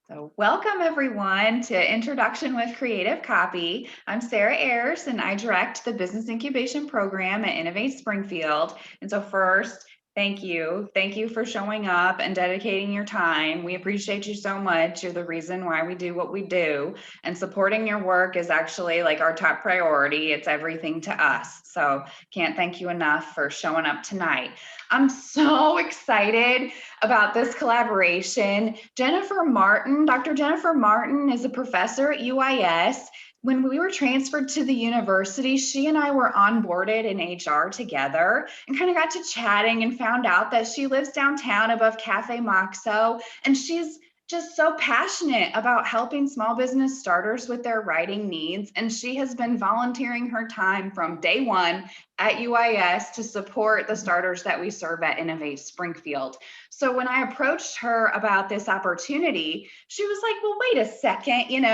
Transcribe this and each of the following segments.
So welcome everyone to Introduction with Creative Copy. I'm Sarah Ayers and I direct the Business Incubation Program at Innovate Springfield. And so first, thank you. Thank you for showing up and dedicating your time. We appreciate you so much. You're the reason why we do what we do. And supporting your work is actually like our top priority. It's everything to us. So can't thank you enough for showing up tonight. I'm so excited about this collaboration. Jennifer Martin, Dr. Jennifer Martin is a professor at UIS. When we were transferred to the university, she and I were onboarded in HR together and kind of got to chatting and found out that she lives downtown above Cafe Moxo, and she's just so passionate about helping small business starters with their writing needs. And she has been volunteering her time from day one at UIS to support the starters that we serve at Innovate Springfield. So when I approached her about this opportunity, she was like, well, wait a second,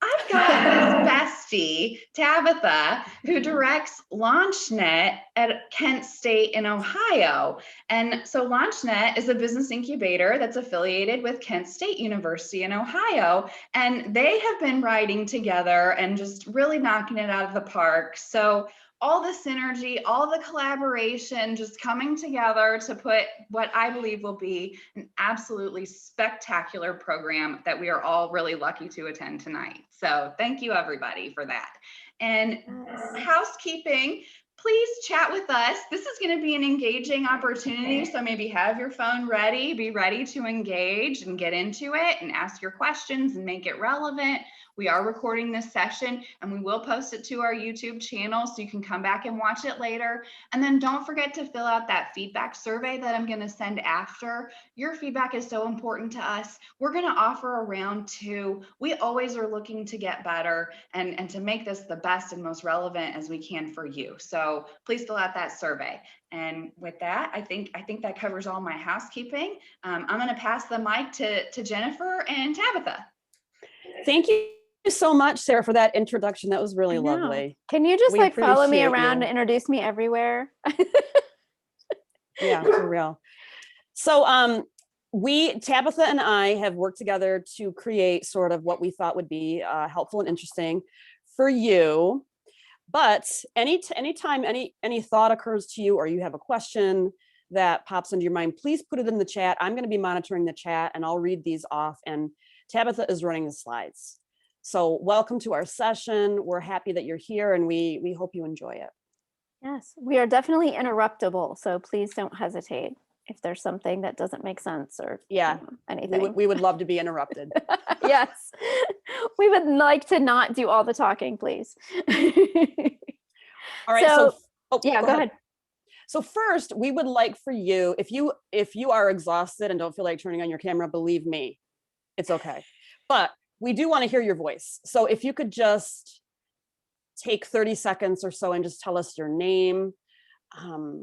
I've got this bestie, Tabitha, who directs LaunchNet at Kent State in Ohio. And so LaunchNet is a business incubator that's affiliated with Kent State University in Ohio. And they have been writing together and just really knocking it out of the park. So all the synergy, all the collaboration, just coming together to put what I believe will be an absolutely spectacular program that we are all really lucky to attend tonight. So thank you everybody for that. And housekeeping, please chat with us. This is going to be an engaging opportunity. So maybe have your phone ready, be ready to engage and get into it and ask your questions and make it relevant. We are recording this session and we will post it to our YouTube channel so you can come back and watch it later. And then don't forget to fill out that feedback survey that I'm going to send after. Your feedback is so important to us. We're going to offer a round 2. We always are looking to get better and to make this the best and most relevant as we can for you. So please fill out that survey. And with that, I think that covers all my housekeeping. I'm going to pass the mic to Jennifer and Tabitha. Thank you so much, Sarah, for that introduction. That was really lovely. Can you just follow me around and introduce me everywhere? Yeah, for real. So Tabitha and I have worked together to create sort of what we thought would be helpful and interesting for you. But anytime any thought occurs to you or you have a question that pops into your mind, please put it in the chat. I'm going to be monitoring the chat and I'll read these off, and Tabitha is running the slides. So welcome to our session. We're happy that you're here and we hope you enjoy it. Yes, we are definitely interruptible. So please don't hesitate if there's something that doesn't make sense or anything. We would love to be interrupted. Yes, we would like to not do all the talking, please. All right. So go ahead. So first, we would like for you, if you are exhausted and don't feel like turning on your camera, believe me, it's okay. But we do want to hear your voice. So if you could just take 30 seconds or so and just tell us your name.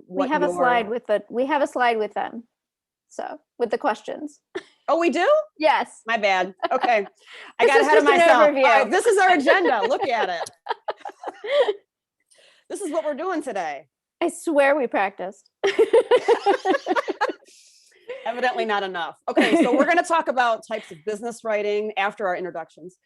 We have a slide with them. So with the questions. Oh, we do? Yes. My bad. Okay. I got ahead of myself. All right, this is our agenda. Look at it. This is what we're doing today. I swear we practiced. Evidently not enough. Okay, so we're going to talk about types of business writing after our introductions.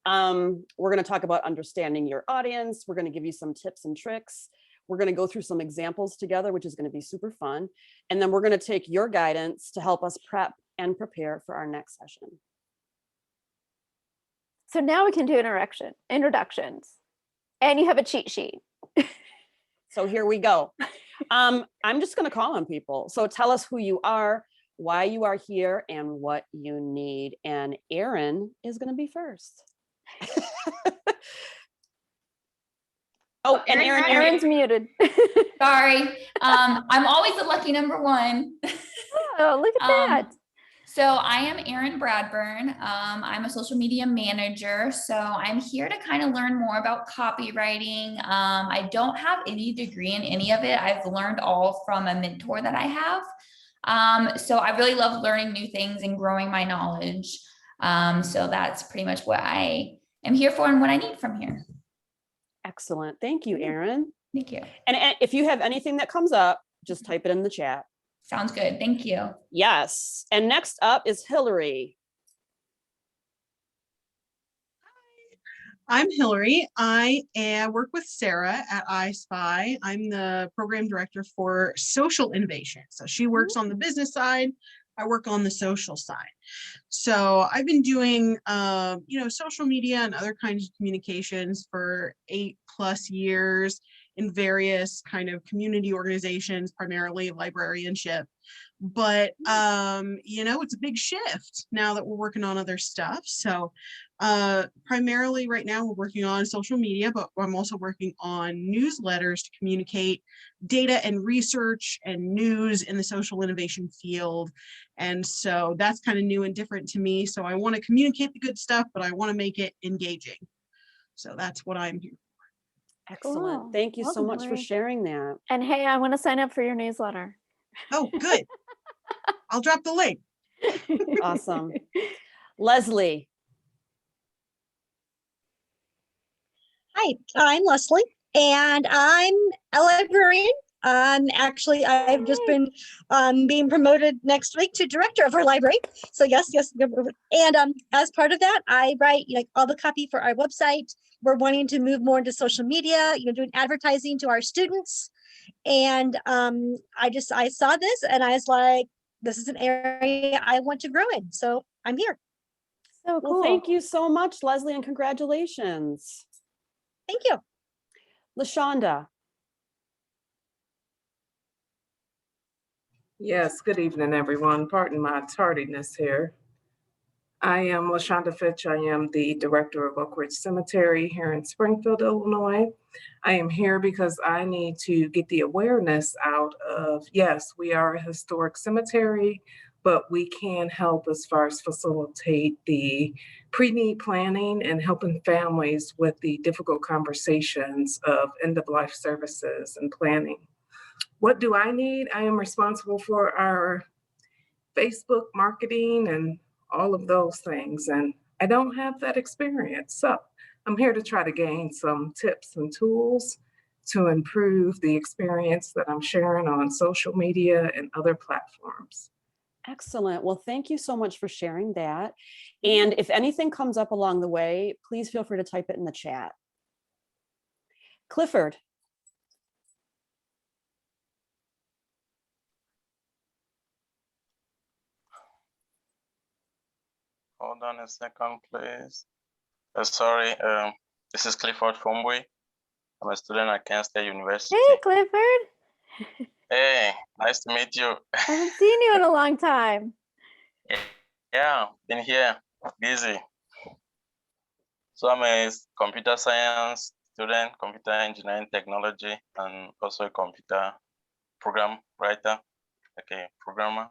We're going to talk about understanding your audience. We're going to give you some tips and tricks. We're going to go through some examples together, which is going to be super fun. And then we're going to take your guidance to help us prep and prepare for our next session. So now we can do introductions. And you have a cheat sheet. So here we go. I'm just going to call on people. So tell us who you are, why you are here, and what you need. And Erin is going to be first. Oh, and Erin's muted. Sorry. I'm always the lucky number one. Oh, look at that. So I am Erin Bradburn. I'm a social media manager. So I'm here to kind of learn more about copywriting. I don't have any degree in any of it. I've learned all from a mentor that I have. So I really love learning new things and growing my knowledge. So that's pretty much what I am here for and what I need from here. Excellent. Thank you, Erin. Thank you. And if you have anything that comes up, just type it in the chat. Sounds good. Thank you. Yes. And next up is Hilary. I'm Hilary. I work with Sarah at iSpy. I'm the program director for social innovation. So she works on the business side. I work on the social side. So I've been doing, social media and other kinds of communications for 8+ years in various kind of community organizations, primarily librarianship. But, it's a big shift now that we're working on other stuff. So primarily right now we're working on social media, but I'm also working on newsletters to communicate data and research and news in the social innovation field. And so that's kind of new and different to me. So I want to communicate the good stuff, but I want to make it engaging. So that's what I'm here for. Excellent. Cool. Thank you so Welcome, much for Hilary. sharing that. And hey, I want to sign up for your newsletter. Oh, good. I'll drop the link. Awesome. Leslie. Hi, I'm Leslie, and I'm a librarian. Actually, I've just been being promoted next week to director of our library. So yes. And as part of that, I write all the copy for our website. We're wanting to move more into social media, doing advertising to our students. And I saw this and I was like, this is an area I want to grow in. So I'm here. So cool. Well, thank you so much, Leslie, and congratulations. Thank you. LaShonda. Yes, good evening, everyone. Pardon my tardiness here. I am LaShonda Fitch. I am the director of Oak Ridge Cemetery here in Springfield, Illinois. I am here because I need to get the awareness out of, yes, we are a historic cemetery, but we can help as far as facilitate the pre-need planning and helping families with the difficult conversations of end-of-life services and planning. What do I need? I am responsible for our Facebook marketing and all of those things, and I don't have that experience. So I'm here to try to gain some tips and tools to improve the experience that I'm sharing on social media and other platforms. Excellent. Well, thank you so much for sharing that. And if anything comes up along the way, please feel free to type it in the chat. Clifford. Hold on a second, please. Sorry, this is Clifford Fombwe. I'm a student at Kent State University. Hey, Clifford. Hey, nice to meet you. I haven't seen you in a long time. Yeah, been here, busy. So I'm a computer science student, computer engineering technology, and also a computer program writer, okay, programmer.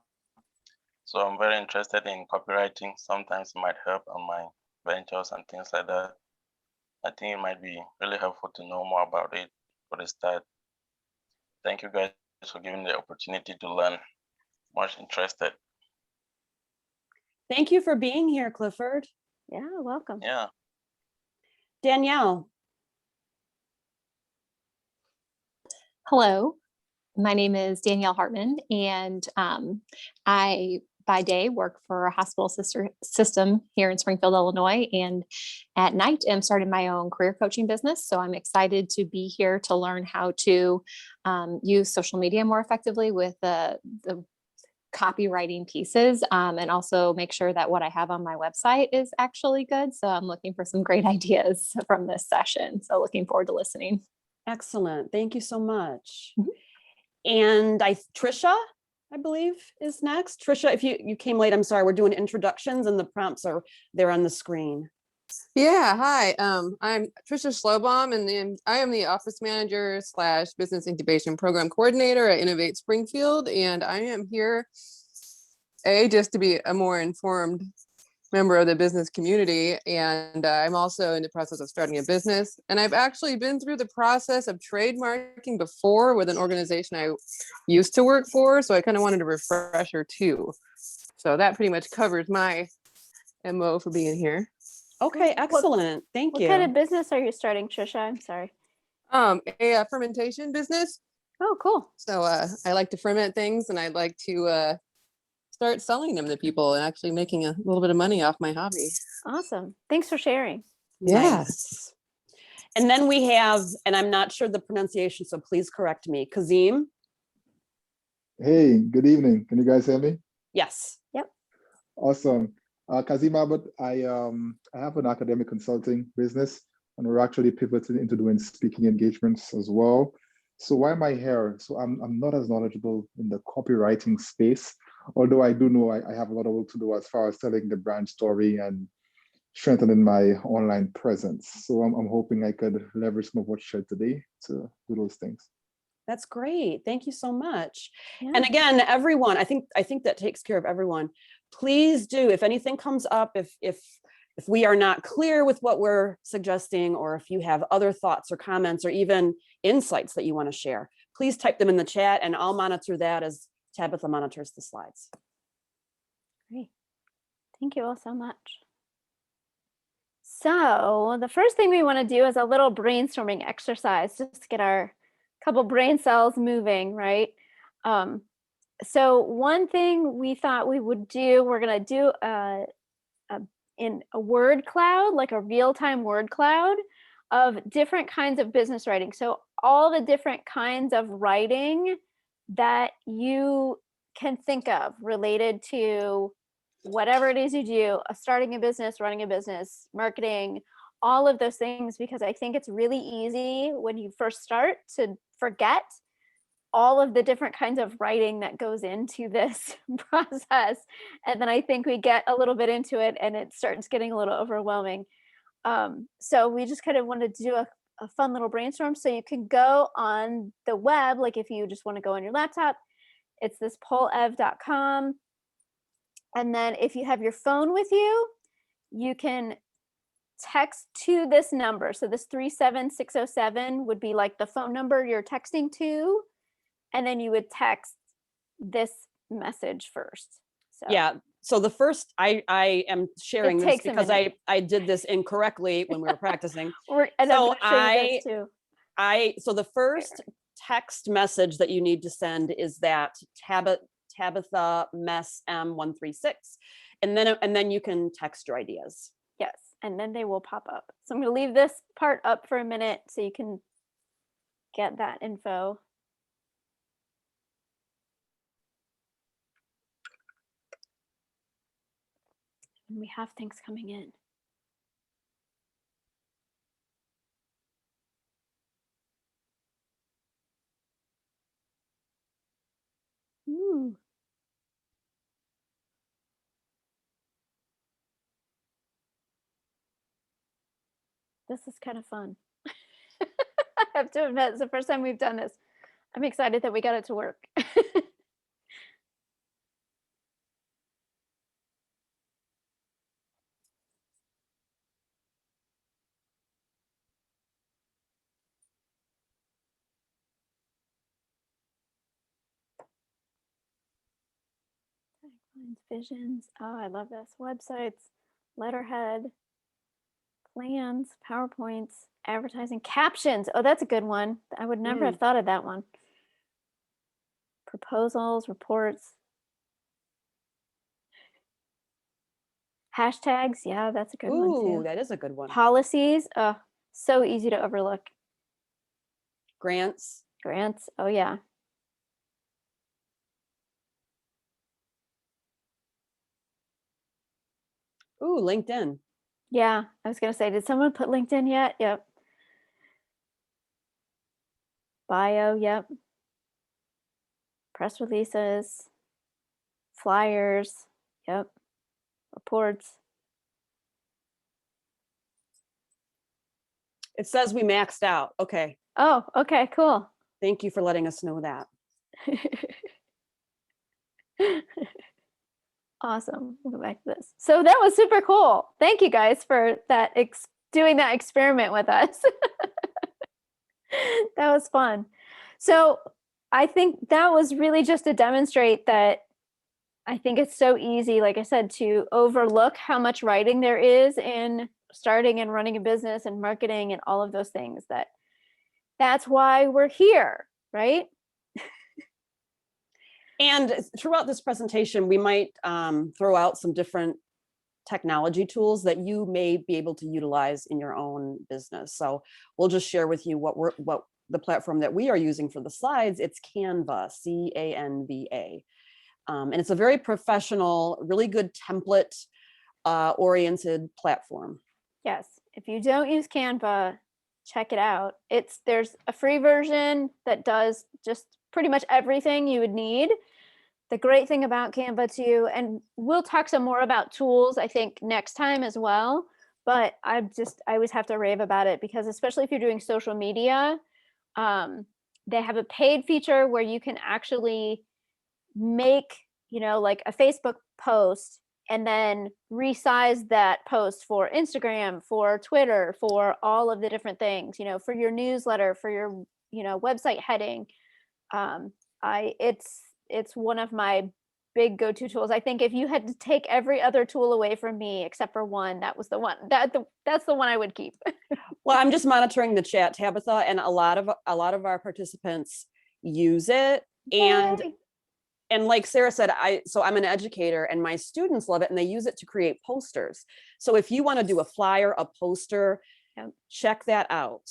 So I'm very interested in copywriting. Sometimes it might help on my ventures and things like that. I think it might be really helpful to know more about it for the start. Thank you guys for giving the opportunity to learn. Much interested. Thank you for being here, Clifford. Yeah, welcome. Yeah. Danielle. Hello, my name is Danielle Hartman, and I, by day, work for a hospital system here in Springfield, Illinois, and at night am starting my own career coaching business. So I'm excited to be here to learn how to use social media more effectively with the copywriting pieces, and also make sure that what I have on my website is actually good. So I'm looking for some great ideas from this session. So looking forward to listening. Excellent. Thank you so much. Mhm. And Trisha, I believe, is next. Trisha, if you came late, I'm sorry. We're doing introductions and the prompts are there on the screen. Yeah, hi. I'm Trisha Schlobaum, and I am the office manager / business incubation program coordinator at Innovate Springfield. And I am here, just to be a more informed member of the business community. And I'm also in the process of starting a business. And I've actually been through the process of trademarking before with an organization I used to work for. So I kind of wanted a refresher too. So that pretty much covers my MO for being here. Okay, excellent. Thank you. What kind of business are you starting, Trisha? I'm sorry. A fermentation business. Oh, cool. So I like to ferment things, and I'd like to start selling them to people and actually making a little bit of money off my hobby. Awesome. Thanks for sharing. Nice. And then we have, and I'm not sure the pronunciation, so please correct me, Kazim. Hey, good evening. Can you guys hear me? Yes. Yep. Awesome. Kazim Abbott, I have an academic consulting business, and we're actually pivoting into doing speaking engagements as well. So why am I here? So I'm not as knowledgeable in the copywriting space, although I do know I have a lot of work to do as far as telling the brand story and strengthening my online presence. So I'm hoping I could leverage some of what's shared today to do those things. That's great. Thank you so much. Yeah. And again, everyone, I think that takes care of everyone. Please do, if anything comes up, if we are not clear with what we're suggesting, or if you have other thoughts or comments or even insights that you want to share, please type them in the chat and I'll monitor that as Tabitha monitors the slides. Great. Thank you all so much. So the first thing we want to do is a little brainstorming exercise, just to get our couple brain cells moving, right? So one thing we thought we would do, we're going to do in a word cloud, like a real-time word cloud of different kinds of business writing. So all the different kinds of writing that you can think of related to whatever it is you do, starting a business, running a business, marketing, all of those things, because I think it's really easy when you first start to forget all of the different kinds of writing that goes into this process. And then I think we get a little bit into it and it starts getting a little overwhelming. So we just kind of wanted to do a fun little brainstorm. So you can go on the web, like if you just want to go on your laptop, it's this polev.com. And then if you have your phone with you, you can text to this number. So this 37607 would be like the phone number you're texting to. And then you would text this message first. So yeah. So the first, I am sharing this because I did this incorrectly when we were practicing. So the first text message that you need to send is that Tabitha mess M136, and then you can text your ideas. Yes, and then they will pop up. So I'm going to leave this part up for a minute so you can get that info. And we have things coming in. Ooh. This is kind of fun. I have to admit, it's the first time we've done this. I'm excited that we got it to work. Visions. Oh, I love this. Websites, letterhead, plans, PowerPoints, advertising, captions. Oh, that's a good one. I would never have thought of that one. Proposals, reports, hashtags. Yeah, that's a good one too. That is a good one. Policies. Oh, so easy to overlook. Grants. Oh, yeah. Ooh, LinkedIn. Yeah, I was going to say, did someone put LinkedIn yet? Yep. Bio, yep. Press releases, flyers, yep. Reports. It says we maxed out. Okay. Oh, okay, cool. Thank you for letting us know that. Awesome. We'll go back to this. So that was super cool. Thank you guys for that, doing that experiment with us. That was fun. So I think that was really just to demonstrate that I think it's so easy, like I said, to overlook how much writing there is in starting and running a business and marketing and all of those things. That's why we're here, right? And throughout this presentation, we might throw out some different technology tools that you may be able to utilize in your own business. So we'll just share with you what the platform that we are using for the slides. It's Canva, C-A-N-V-A. And it's a very professional, really good template oriented platform. Yes, if you don't use Canva, check it out. There's a free version that does just pretty much everything you would need. The great thing about Canva too, and we'll talk some more about tools, I think, next time as well, but I always have to rave about it because especially if you're doing social media, they have a paid feature where you can actually make, like a Facebook post and then resize that post for Instagram, for Twitter, for all of the different things, for your newsletter, for your, website heading. It's one of my big go-to tools. I think if you had to take every other tool away from me except for one, that was the one that's the one I would keep. Well, I'm just monitoring the chat, Tabitha, and a lot of our participants use it. And like Sarah said, I'm an educator and my students love it and they use it to create posters. So if you want to do a flyer, a poster, check that out.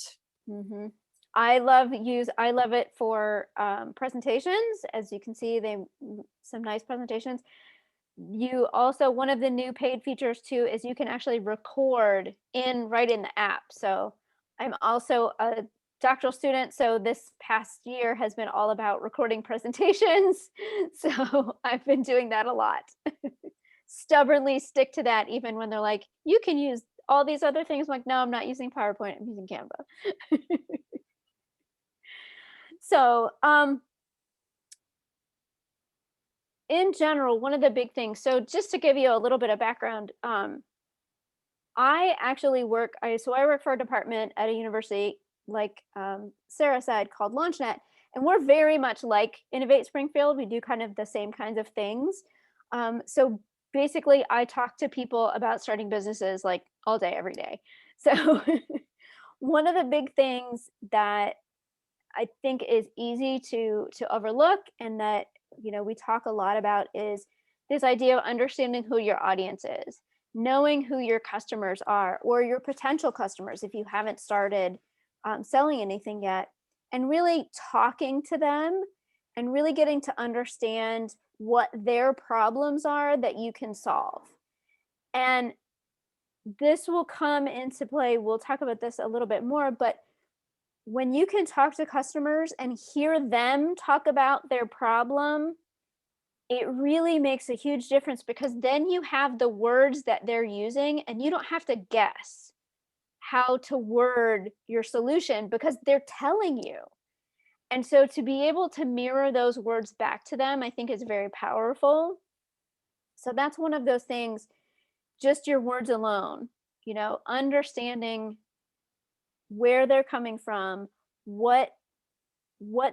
Mm-hmm. I love it for presentations. As you can see, some nice presentations. You also, one of the new paid features too is you can actually record right in the app. So I'm also a doctoral student, so this past year has been all about recording presentations. So I've been doing that a lot. Stubbornly stick to that even when they're like, you can use all these other things. I'm like, no, I'm not using PowerPoint, I'm using Canva. So in general, one of the big things, so just to give you a little bit of background, I actually work for a department at a university, like Sarah said, called LaunchNet, and we're very much like Innovate Springfield. We do kind of the same kinds of things. So basically, I talk to people about starting businesses like all day, every day. So one of the big things that I think is easy to overlook and that we talk a lot about is this idea of understanding who your audience is, knowing who your customers are or your potential customers if you haven't started selling anything yet, and really talking to them and really getting to understand what their problems are that you can solve. And this will come into play. We'll talk about this a little bit more, but when you can talk to customers and hear them talk about their problem, it really makes a huge difference because then you have the words that they're using and you don't have to guess how to word your solution because they're telling you. And so to be able to mirror those words back to them, I think is very powerful. So that's one of those things, just your words alone, understanding where they're coming from, what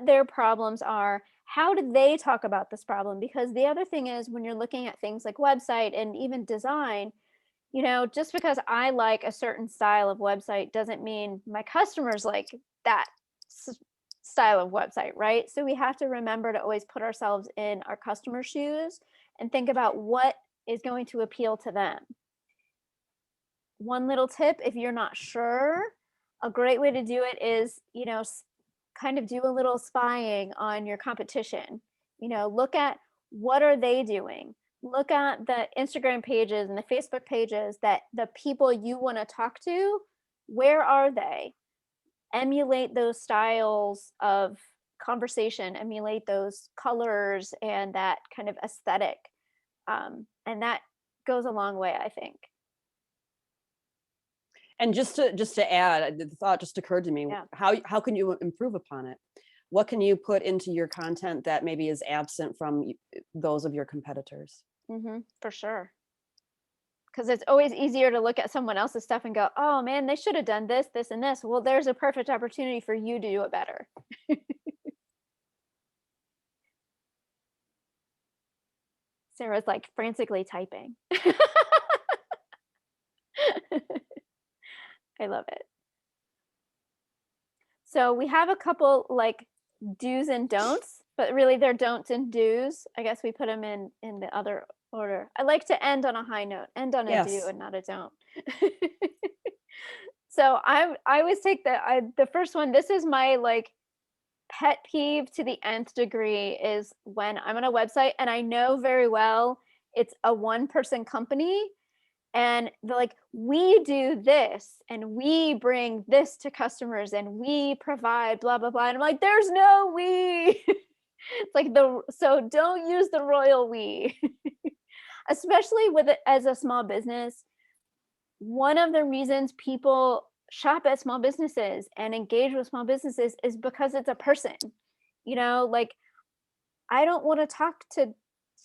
their problems are, how do they talk about this problem? Because the other thing is when you're looking at things like website and even design, just because I like a certain style of website doesn't mean my customers like that style of website, right? So we have to remember to always put ourselves in our customer shoes and think about what is going to appeal to them. One little tip, if you're not sure, a great way to do it is, kind of do a little spying on your competition. Look at what are they doing? Look at the Instagram pages and the Facebook pages that the people you want to talk to, where are they? Emulate those styles of conversation, emulate those colors and that kind of aesthetic. And that goes a long way, I think. And just to add, the thought just occurred to me, how can you improve upon it? What can you put into your content that maybe is absent from those of your competitors? For sure. Because it's always easier to look at someone else's stuff and go, oh man, they should have done this, this, and this. Well, there's a perfect opportunity for you to do it better. Sarah's like frantically typing. I love it. So we have a couple like do's and don'ts, but really they're don'ts and do's. I guess we put them in the other order. I like to end on a high note, end on a do Yes. and not a don't. So I always take the first one. This is my like pet peeve to the nth degree, is when I'm on a website and I know very well it's a one-person company and they're like, we do this and we bring this to customers and we provide blah blah blah, and I'm like, there's no we. It's like so don't use the royal we. Especially with it as a small business. One of the reasons people shop at small businesses and engage with small businesses is because it's a person. You know, like, I don't want to talk to,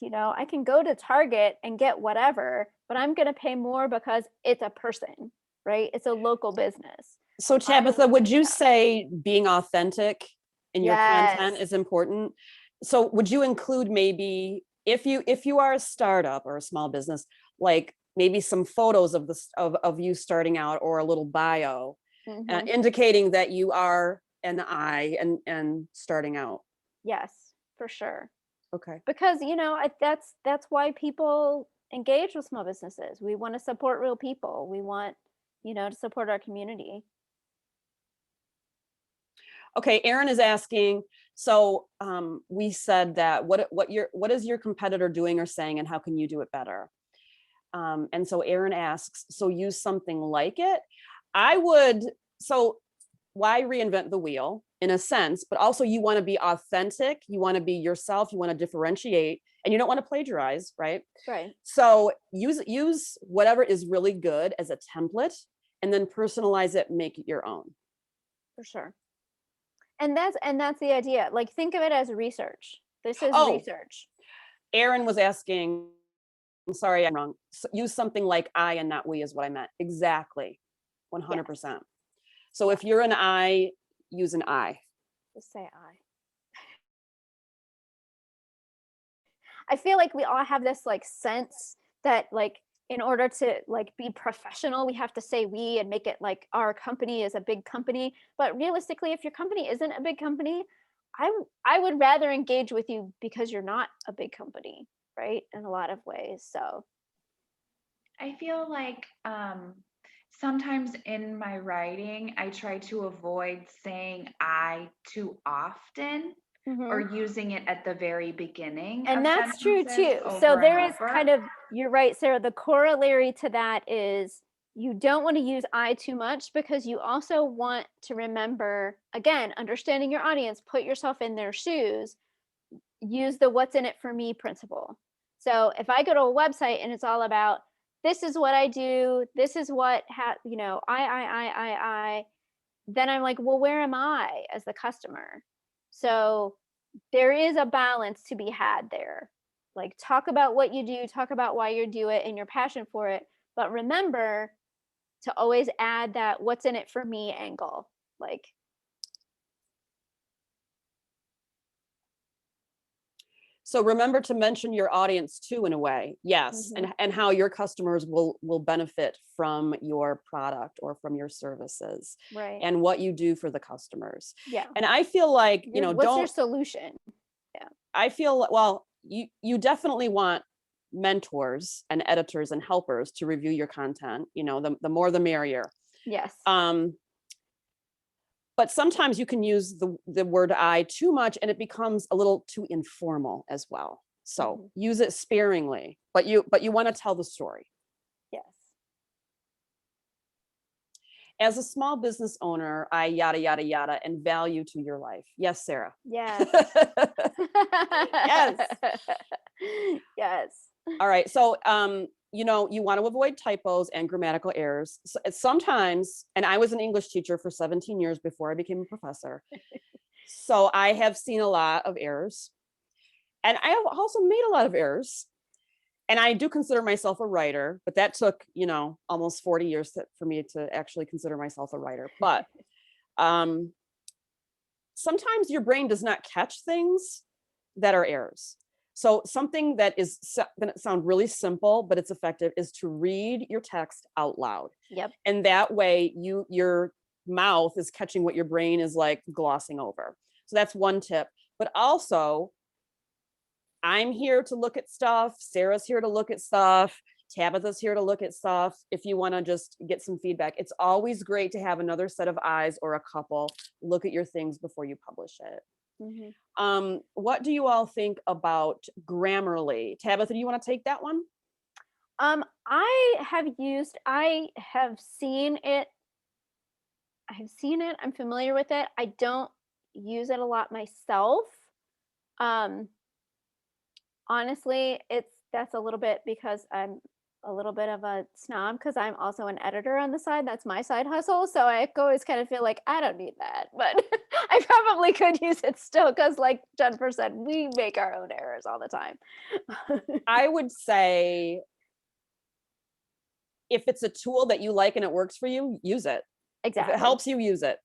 you know, I can go to Target and get whatever, but I'm going to pay more because it's a person, right? It's a local business. So Tabitha, would you say being authentic in your content Yes. is important? So would you include maybe, if you are a startup or a small business, like maybe some photos of you starting out, or a little bio, Mhm. indicating that you are an I and starting out? Yes, for sure. Okay. Because, you know, that's why people engage with small businesses. We want to support real people. We want, you know, to support our community. Okay, Aaron is asking, so we said that what is your competitor doing or saying, and how can you do it better? And so Aaron asks, so use something like it. So why reinvent the wheel in a sense, but also you want to be authentic, you want to be yourself, you want to differentiate, and you don't want to plagiarize, right? Right. So use whatever is really good as a template, and then personalize it, make it your own. For sure. And that's the idea. Like, think of it as research. This is research. Aaron was asking, I'm sorry, I'm wrong. Use something like I and not we is what I meant. Exactly. 100%. Yes. So if you're an I, use an I. Just say I feel like we all have this like sense that, like, in order to like be professional, we have to say we and make it like our company is a big company. But realistically, if your company isn't a big company, I would rather engage with you because you're not a big company, right? In a lot of ways. So I feel like sometimes in my writing, I try to avoid saying I too often, or using it at the very beginning. And that's true too. So there is kind of, you're right, Sarah, the corollary to that is you don't want to use I too much, because you also want to remember, again, understanding your audience, put yourself in their shoes, use the what's in it for me principle. So if I go to a website and it's all about, this is what I do, this is what, you know, I, then I'm like, well, where am I as the customer? So there is a balance to be had there. Like, talk about what you do, talk about why you do it and your passion for it, but remember to always add that what's in it for me angle. Like, so remember to mention your audience too, in a way. Yes. And how your customers will benefit from your product or from your services, right, and what you do for the customers. Yeah. And I feel like, you know, what's your solution? Yeah. I feel, well, you definitely want mentors and editors and helpers to review your content. You know, the more the merrier. Yes. But sometimes you can use the word I too much and it becomes a little too informal as well. So use it sparingly, but you want to tell the story. Yes. As a small business owner, I yada, yada, yada, and value to your life. Yes, Sarah. Yes. Yes. Yes. All right. So, you know, you want to avoid typos and grammatical errors. So sometimes, and I was an English teacher for 17 years before I became a professor. So I have seen a lot of errors, and I have also made a lot of errors. And I do consider myself a writer, but that took, you know, almost 40 years for me to actually consider myself a writer. But sometimes your brain does not catch things that are errors. So something that is going to sound really simple, but it's effective, is to read your text out loud. Yep. And that way your mouth is catching what your brain is like glossing over. So that's one tip. But also, I'm here to look at stuff. Sarah's here to look at stuff. Tabitha's here to look at stuff. If you want to just get some feedback, it's always great to have another set of eyes or a couple look at your things before you publish it. What do you all think about Grammarly? Tabitha, do you want to take that one? I have seen it. I'm familiar with it. I don't use it a lot myself. Honestly, that's a little bit because I'm a little bit of a snob because I'm also an editor on the side. That's my side hustle. So I always kind of feel like I don't need that, but I probably could use it still because like Jennifer said, we make our own errors all the time. I would say if it's a tool that you like and it works for you, use it. Exactly. If it helps you, use it.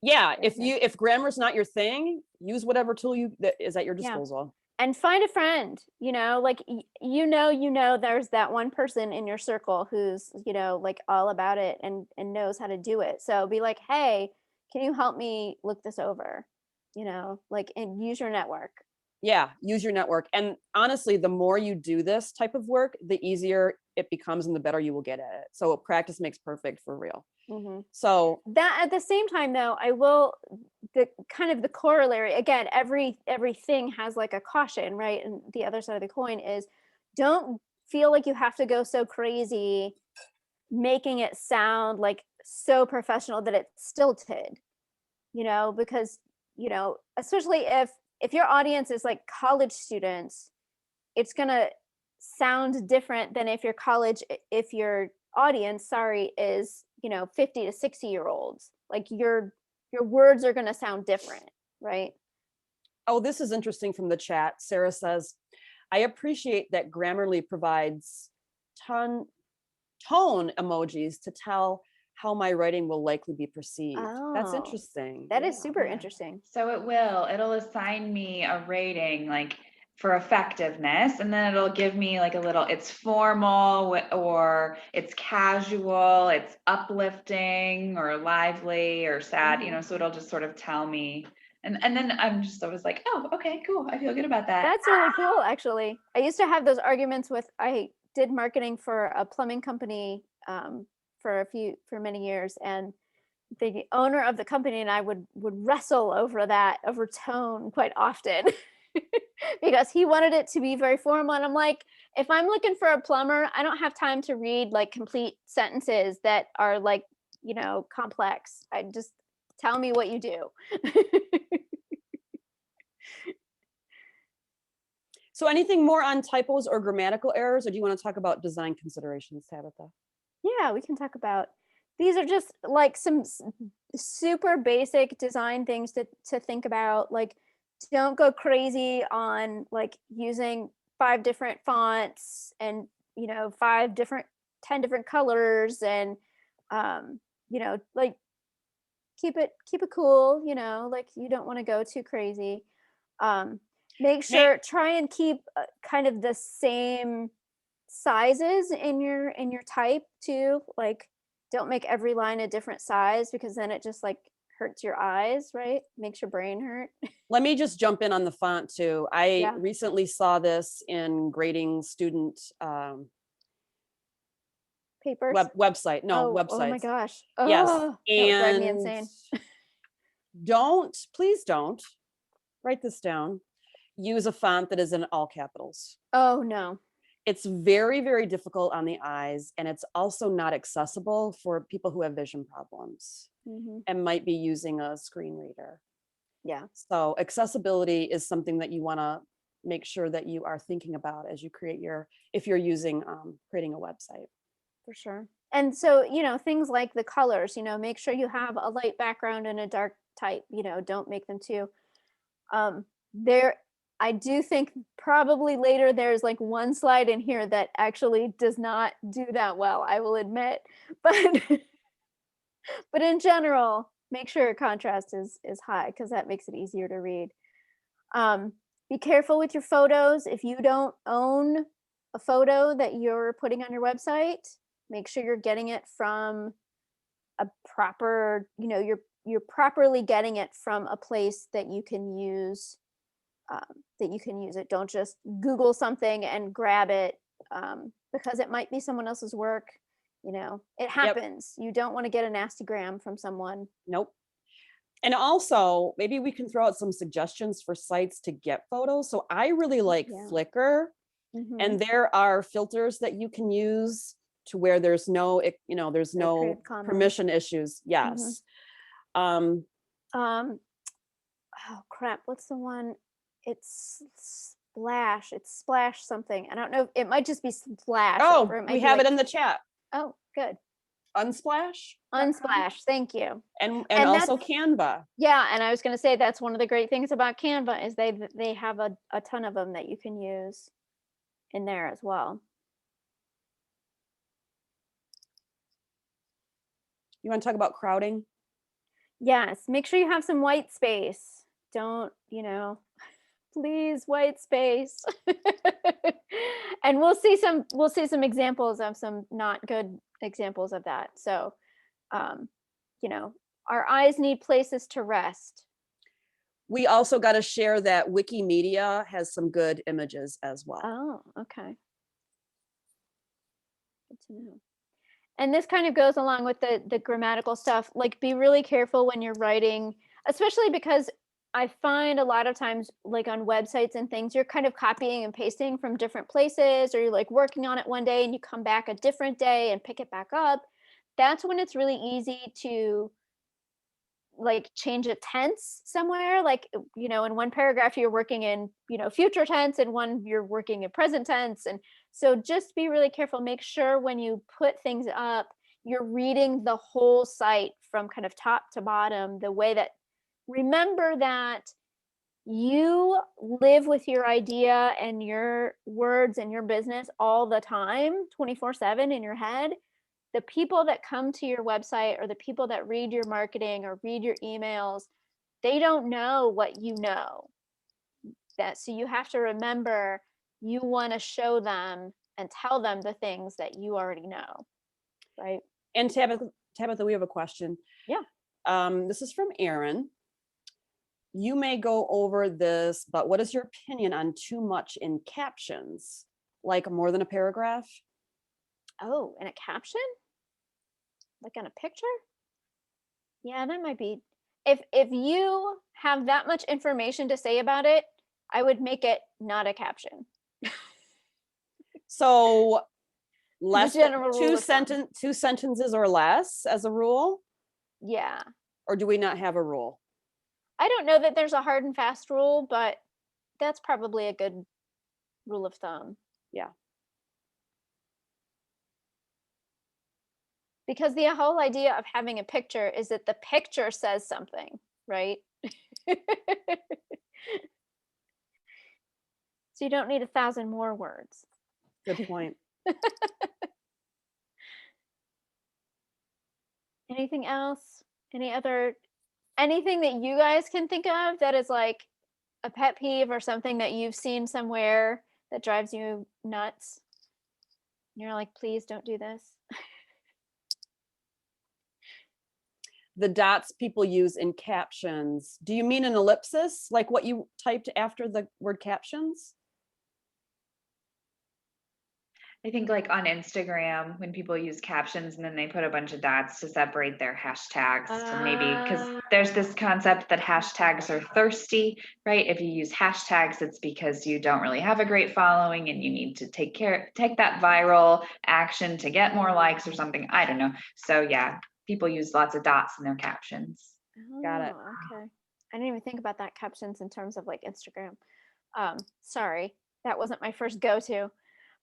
Yeah, if grammar's not your thing, use whatever tool that is at your disposal. And find a friend, like, there's that one person in your circle who's, like all about it and knows how to do it. So be like, hey, can you help me look this over? Like, and use your network. Yeah, use your network. And honestly, the more you do this type of work, the easier it becomes and the better you will get at it. So practice makes perfect for real. So that at the same time though, the corollary, again, everything has like a caution, right? And the other side of the coin is don't feel like you have to go so crazy making it sound like so professional that it's stilted, because, especially if your audience is like college students, it's going to sound different than if your audience, is, 50 to 60-year-olds. Like your words are going to sound different, right? Oh, this is interesting from the chat. Sarah says, I appreciate that Grammarly provides tone emojis to tell how my writing will likely be perceived. That's interesting. That is super interesting. So it'll assign me a rating like for effectiveness, and then it'll give me like a little, it's formal or it's casual, it's uplifting or lively or sad, so it'll just sort of tell me. And then I was like, oh, okay, cool. I feel good about that. That's really cool, actually. I used to have those arguments I did marketing for a plumbing company for many years, and the owner of the company and I would wrestle over tone quite often because he wanted it to be very formal. And I'm like, if I'm looking for a plumber, I don't have time to read like complete sentences that are like, complex. I just tell me what you do. So anything more on typos or grammatical errors, or do you want to talk about design considerations, Tabitha? Yeah, we can talk about, these are just like some super basic design things to think about. Like, don't go crazy on like using 5 different fonts and 10 different colors, and like keep it cool, like you don't want to go too crazy. Make sure, try and keep kind of the same sizes in your type too. Like, don't make every line a different size because then it just like hurts your eyes, right? Makes your brain hurt. Let me just jump in on the font too. I recently saw this in grading student papers, websites. Oh my gosh. Yes. That would drive me insane. Please don't write this down. Use a font that is in all capitals. Oh no. It's very, very difficult on the eyes, and it's also not accessible for people who have vision problems and might be using a screen reader. Yeah. So accessibility is something that you want to make sure that you are thinking about as you create if you're using creating a website. For sure. And so, things like the colors, make sure you have a light background and a dark type, don't make them too. I do think probably later there's like one slide in here that actually does not do that well, I will admit, but in general, make sure contrast is high because that makes it easier to read. Be careful with your photos. If you don't own a photo that you're putting on your website, make sure you're getting it from a proper, you're properly getting it from a place that you can use that you can use it. Don't just Google something and grab it because it might be someone else's work. You know, it happens. You don't want to get a nasty gram from someone. Nope. And also, maybe we can throw out some suggestions for sites to get photos. So I really like Flickr, and there are filters that you can use to where there's no, you know, there's no permission issues. Yes. Oh crap, what's the one? It's Splash. It's Splash something. I don't know. It might just be Splash. Oh, or it might we be have like, it in the chat. Oh, good. Unsplash. Unsplash. Thank you. And also Canva. Yeah, and I was going to say that's one of the great things about Canva is they have a ton of them that you can use in there as well. You want to talk about crowding? Yes, make sure you have some white space. Don't, you know, please white space. And we'll see some examples of some not good examples of that. So, you know, our eyes need places to rest. We also got to share that Wikimedia has some good images as well. Oh, okay. Good to know. And this kind of goes along with the grammatical stuff. Like, be really careful when you're writing, especially because I find a lot of times, like on websites and things, you're kind of copying and pasting from different places, or you're like working on it one day and you come back a different day and pick it back up. That's when it's really easy to like change a tense somewhere. Like, you know, in one paragraph you're working in, you know, future tense, and one you're working in present tense. And so just be really careful. Make sure when you put things up, you're reading the whole site from kind of top to bottom, the way that, remember that you live with your idea and your words and your business all the time, 24/7 in your head. The people that come to your website or the people that read your marketing or read your emails, they don't know what you know. So you have to remember, you want to show them and tell them the things that you already know, right? And Tabitha, we have a question. Yeah. This is from Aaron. You may go over this, but what is your opinion on too much in captions? Like more than a paragraph? Oh, in a caption? Like on a picture? Yeah, that might be. If you have that much information to say about it, I would make it not a caption. So less general rule two sentences or less as a rule? Yeah. Or do we not have a rule? I don't know that there's a hard and fast rule, but that's probably a good rule of thumb. Yeah. Because the whole idea of having a picture is that the picture says something, right? So you don't need 1,000 more words. Good point. Anything else? Anything that you guys can think of that is like a pet peeve or something that you've seen somewhere that drives you nuts? You're like, please don't do this. The dots people use in captions. Do you mean an ellipsis, like what you typed after the word captions? I think like on Instagram, when people use captions and then they put a bunch of dots to separate their hashtags, so maybe because there's this concept that hashtags are thirsty, right? If you use hashtags, it's because you don't really have a great following and you need to take that viral action to get more likes or something. I don't know. So yeah, people use lots of dots in their captions. Got it. Okay. I didn't even think about that, captions in terms of like Instagram. Sorry, that wasn't my first go-to.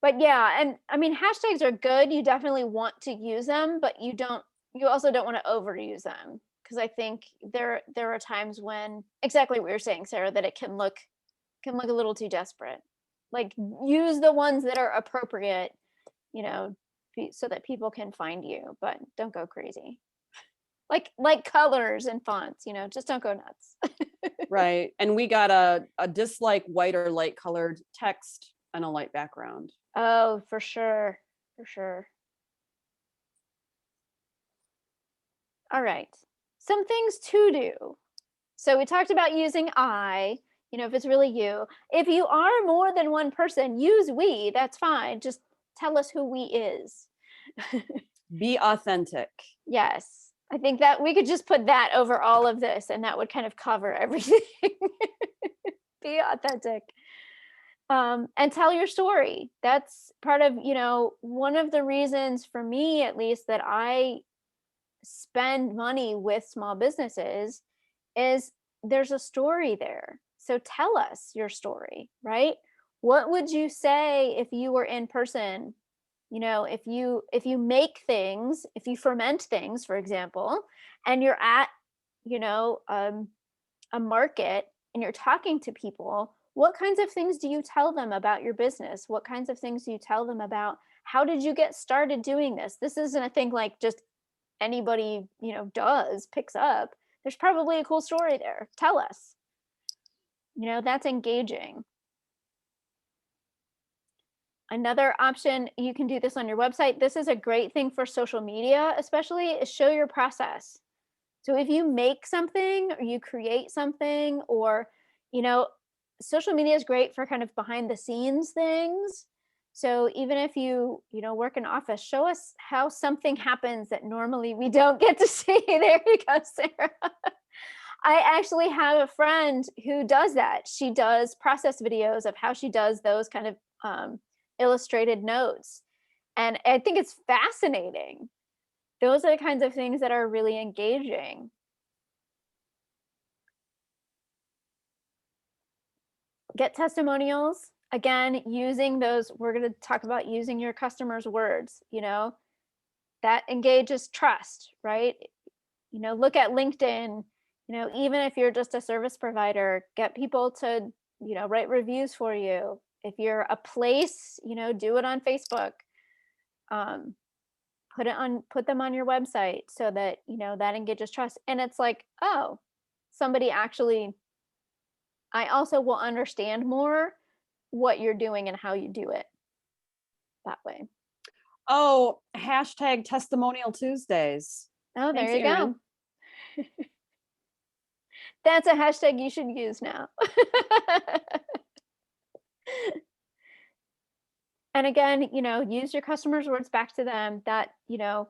But yeah, and I mean, hashtags are good. You definitely want to use them, but you also don't want to overuse them, because I think there are times when, exactly what you're saying, Sarah, that it can look a little too desperate. Like, use the ones that are appropriate, you know, so that people can find you, but don't go crazy. Like colors and fonts, you know, just don't go nuts. Right. And we got a dislike white or light colored text on a light background. Oh, for sure. For sure. All right. Some things to do. So we talked about using I. You know, if it's really you. If you are more than one person, use we, that's fine. Just tell us who we is. Be authentic. Yes. I think that we could just put that over all of this and that would kind of cover everything. Be authentic. And tell your story. That's part of, you know, one of the reasons for me, at least, that I spend money with small businesses is there's a story there. So tell us your story, right? What would you say if you were in person? You know, if you make things, if you ferment things, for example, and you're at, you know, a market and you're talking to people, what kinds of things do you tell them about your business? What kinds of things do you tell them about how did you get started doing this? This isn't a thing like just anybody, you know, picks up. There's probably a cool story there. Tell us. You know, that's engaging. Another option, you can do this on your website. This is a great thing for social media, especially, is show your process. So if you make something or you create something, or, you know, social media is great for kind of behind the scenes things. So even if you know, work in office, show us how something happens that normally we don't get to see. There you go, Sarah. I actually have a friend who does that. She does process videos of how she does those kind of illustrated notes. And I think it's fascinating. Those are the kinds of things that are really engaging. Get testimonials. Again, using those, we're going to talk about using your customers' words, you know, that engages trust, right? You know, look at LinkedIn, you know, even if you're just a service provider, get people to, you know, write reviews for you. If you're a place, you know, do it on Facebook. Put them on your website so that, you know, that engages trust. And it's like, oh, somebody actually, I also will understand more what you're doing and how you do it that way. Oh, hashtag Testimonial Tuesdays. Oh, there Thanks, you Erin. go. That's a hashtag you should use now. And again, you know, use your customers' words back to them. That, you know,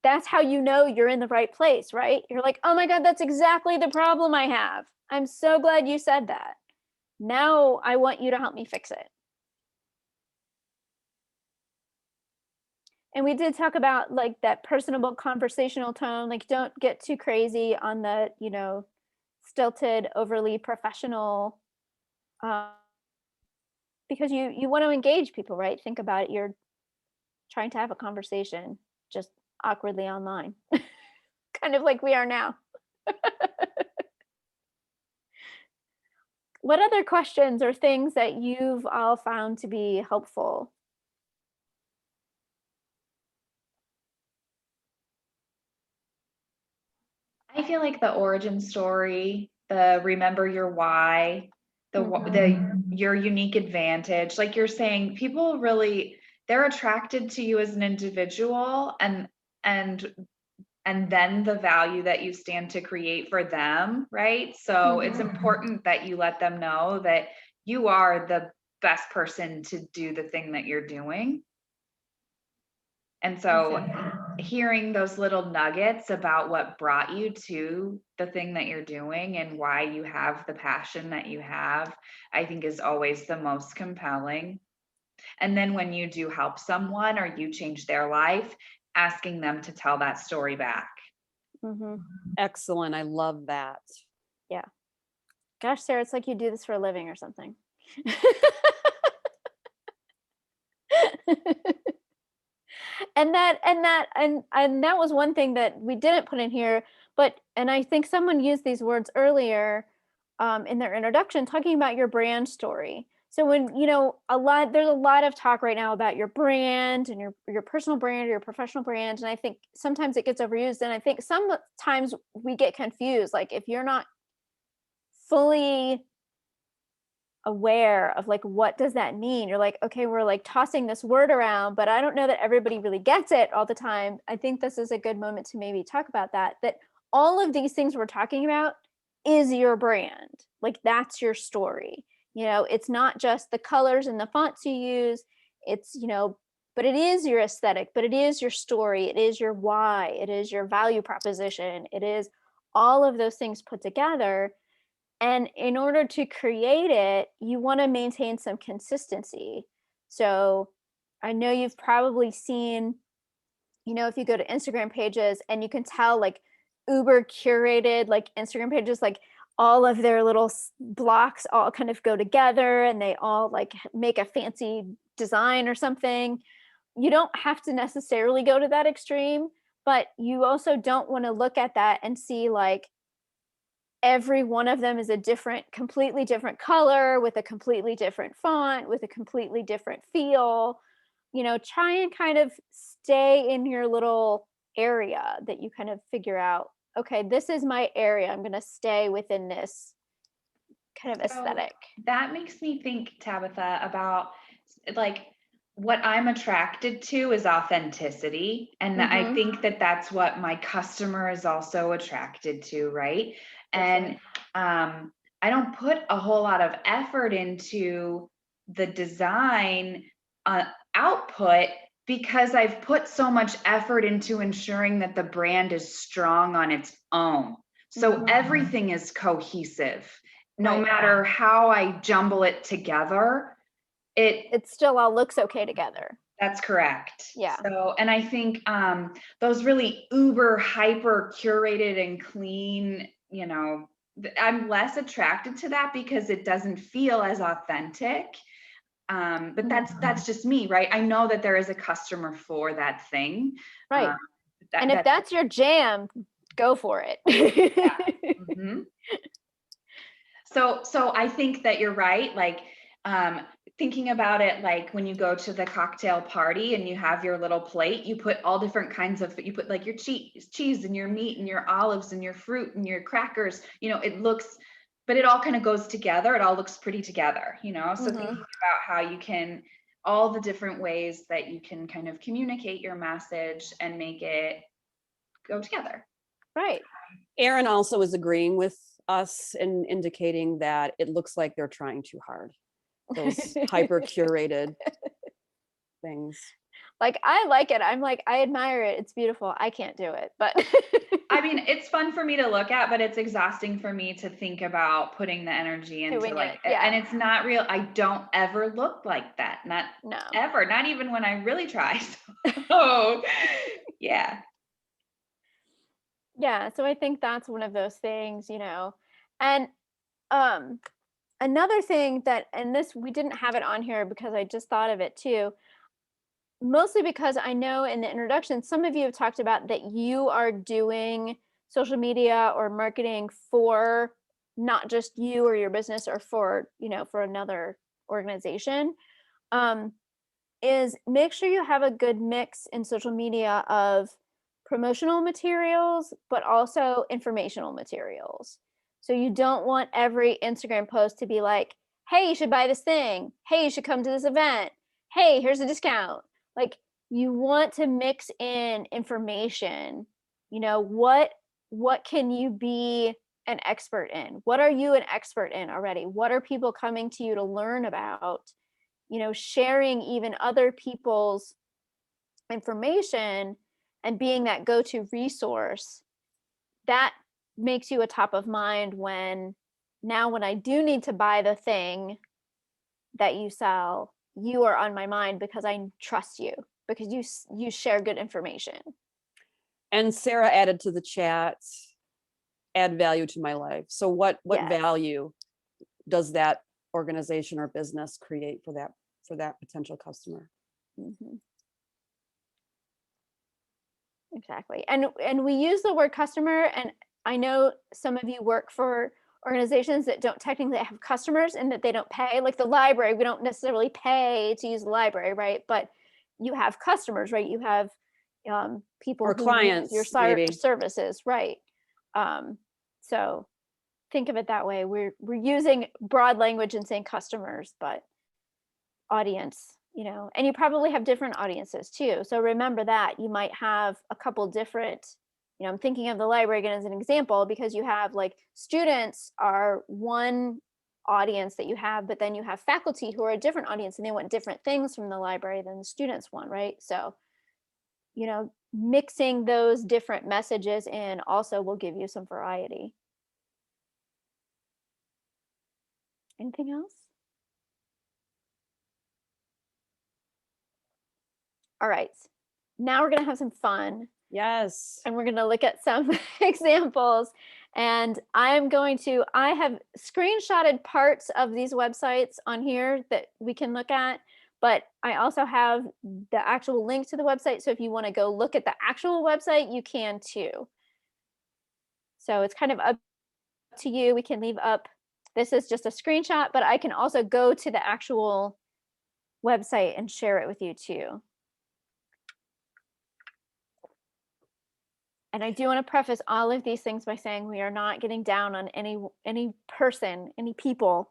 that's how you know you're in the right place, right? You're like, oh my God, that's exactly the problem I have. I'm so glad you said that. Now I want you to help me fix it. And we did talk about like that personable conversational tone, like don't get too crazy on the, you know, stilted, overly professional, because you want to engage people, right? Think about it. You're trying to have a conversation just awkwardly online, kind of like we are now. What other questions or things that you've all found to be helpful? I feel like the origin story, the remember your why, your unique advantage, like you're saying, people really, they're attracted to you as an individual, and then the value that you stand to create for them, right? So it's important that you let them know that you are the best person to do the thing that you're doing. And so hearing those little nuggets about what brought you to the thing that you're doing and why you have the passion that you have, I think is always the most compelling. And then when you do help someone or you change their life, asking them to tell that story back. Excellent. I love that. Yeah. Gosh, Sarah, it's like you do this for a living or something. And that was one thing that we didn't put in here, and I think someone used these words earlier in their introduction, talking about your brand story. So when, you know, there's a lot of talk right now about your brand and your personal brand or your professional brand. And I think sometimes it gets overused. And I think sometimes we get confused. Like if you're not fully aware of like, what does that mean? You're like, okay, we're like tossing this word around, but I don't know that everybody really gets it all the time. I think this is a good moment to maybe talk about that all of these things we're talking about is your brand. Like that's your story. You know, it's not just the colors and the fonts you use. It's, you know, but it is your aesthetic, but it is your story. It is your why. It is your value proposition. It is all of those things put together. And in order to create it, you want to maintain some consistency. So I know you've probably seen, you know, if you go to Instagram pages and you can tell like uber curated, like Instagram pages, like all of their little blocks all kind of go together and they all like make a fancy design or something. You don't have to necessarily go to that extreme, but you also don't want to look at that and see like every one of them is a different, completely different color with a completely different font, with a completely different feel. You know, try and kind of stay in your little area that you kind of figure out, okay, this is my area. I'm going to stay within this kind of aesthetic. So that makes me think, Tabitha, about like what I'm attracted to is authenticity. And I think that that's what my customer is also attracted to, right? And I don't put a whole lot of effort into the design output because I've put so much effort into ensuring that the brand is strong on its own. So everything is cohesive. No matter how I jumble it together, it still all looks okay together. That's correct. Yeah. So, and I think those really uber hyper curated and clean, you know, I'm less attracted to that because it doesn't feel as authentic. But that's just me, right? I know that there is a customer for that thing. Right. And if that's your jam, go for it. Yeah. So I think that you're right. Like thinking about it, like when you go to the cocktail party and you have your little plate, you put all different kinds of, you put like your cheese and your meat and your olives and your fruit and your crackers, you know, it looks, but it all kind of goes together. It all looks pretty together, you know? So thinking about how you can, all the different ways that you can kind of communicate your message and make it go together. Right. Erin also is agreeing with us and indicating that it looks like they're trying too hard. Those hyper curated things. Like, I like it. I'm like, I admire it. It's beautiful. I can't do it, but I mean, it's fun for me to look at, but it's exhausting for me to think about putting the energy into Doing like, it, yeah. And it's not real. I don't ever look like that. Not ever, not even when I really try. So, yeah. Yeah. So I think that's one of those things, you know, and, another thing that, and this, we didn't have it on here because I just thought of it too, mostly because I know in the introduction, some of you have talked about that you are doing social media or marketing for not just you or your business or for, you know, for another organization, is make sure you have a good mix in social media of promotional materials, but also informational materials. So you don't want every Instagram post to be like, hey, you should buy this thing. Hey, you should come to this event. Hey, here's a discount. Like, you want to mix in information. You know, what can you be an expert in? What are you an expert in already? What are people coming to you to learn about? You know, sharing even other people's information and being that go-to resource, that makes you a top of mind when I do need to buy the thing that you sell, you are on my mind because I trust you, because you share good information. And Sarah added to the chat, add value to my life. So what value does that organization or business create for that potential customer? Exactly. And we use the word customer, and I know some of you work for organizations that don't technically have customers and that they don't pay, like the library. We don't necessarily pay to use the library, right? But you have customers, right? You have people or who clients, use your services, right? So think of it that way. We're using broad language and saying customers, but audience, you know, and you probably have different audiences too. So remember that you might have a couple different I'm thinking of the library again as an example, because you have like students are one audience that you have, but then you have faculty who are a different audience and they want different things from the library than the students want, right? So, mixing those different messages in also will give you some variety. Anything else? All right, now we're gonna have some fun. Yes. And we're gonna look at some examples. And I have screenshotted parts of these websites on here that we can look at, but I also have the actual link to the website. So if you want to go look at the actual website, you can too. So it's kind of up to you. We can leave up, this is just a screenshot, but I can also go to the actual website and share it with you too. And I do want to preface all of these things by saying we are not getting down on any person, any people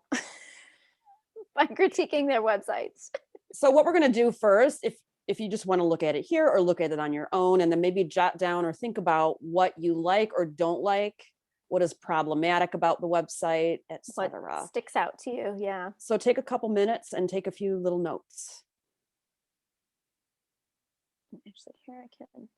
by critiquing their websites. So what we're going to do first, if you just want to look at it here or look at it on your own, and then maybe jot down or think about what you like or don't like, what is problematic about the website, etc. What sticks out to you, yeah. So take a couple minutes and take a few little notes. Actually, here I can.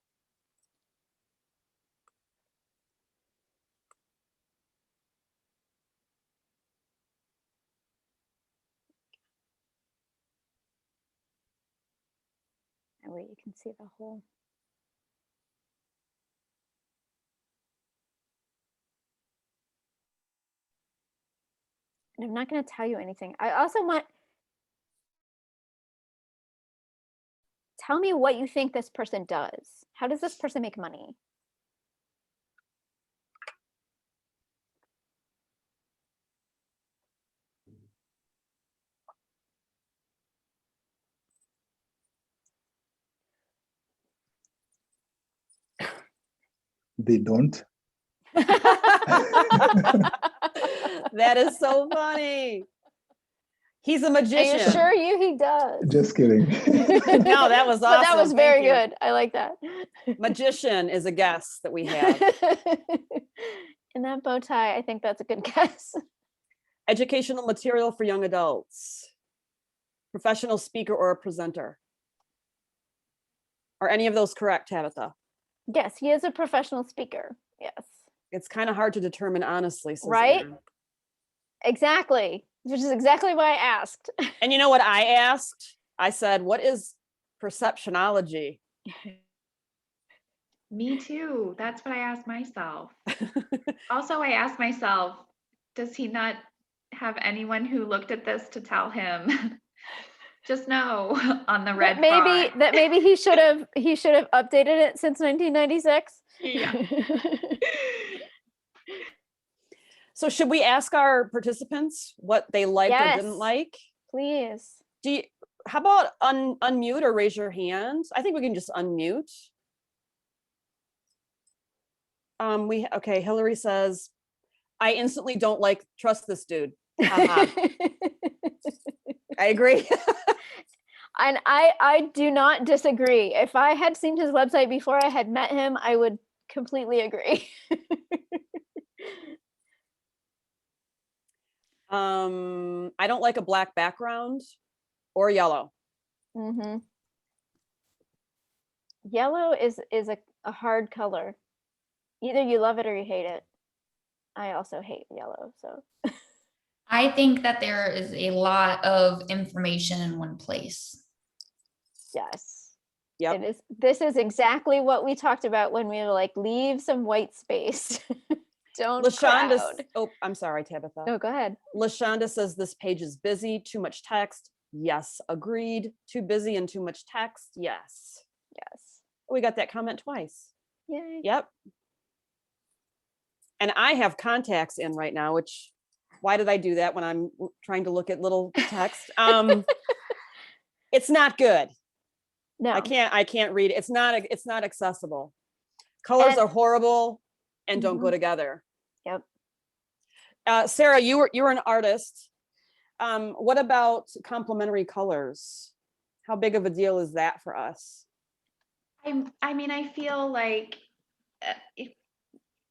Where you can see the whole. And I'm not going to tell you anything. I also want, tell me what you think this person does. How does this person make money? They don't. That is so funny. He's a magician. I assure you he does. Just kidding. No, that was awesome. But that was very Thank you. good. I like that. Magician is a guess that we have. In that bow tie, I think that's a good guess. Educational material for young adults. Professional speaker or a presenter. Are any of those correct, Tabitha? Yes, he is a professional speaker. Yes. It's kind of hard to determine, honestly. Right? Aaron. Exactly. Which is exactly why I asked. And you know what I asked? I said, what is perceptionology? Me too. That's what I asked myself. Also, I asked myself, does he not have anyone who looked at this to tell him? Just no on the red font. That maybe he should have updated it since 1996. Yeah. So should we ask our participants what they liked or didn't like? Please. How about unmute or raise your hand? I think we can just unmute. Okay, Hilary says, I instantly don't trust this dude. I agree. And I do not disagree. If I had seen his website before I had met him, I would completely agree. I don't like a black background or yellow. Mm-hmm. Yellow is a hard color. Either you love it or you hate it. I also hate yellow, so. I think that there is a lot of information in one place. Yes. Yep. This is exactly what we talked about when we were like, leave some white space. Don't LaShonda, crowd. oh, I'm sorry, Tabitha. No, go ahead. LaShonda says this page is busy, too much text. Yes, agreed. Too busy and too much text. Yes. Yes. We got that comment twice. Yay. Yep. And I have contacts in right now, which, why did I do that when I'm trying to look at little text? It's not good. No. I can't read it. It's not accessible. Colors are horrible and don't go together. Yep. Sarah, you're an artist. What about complementary colors? How big of a deal is that for us? I mean, I feel like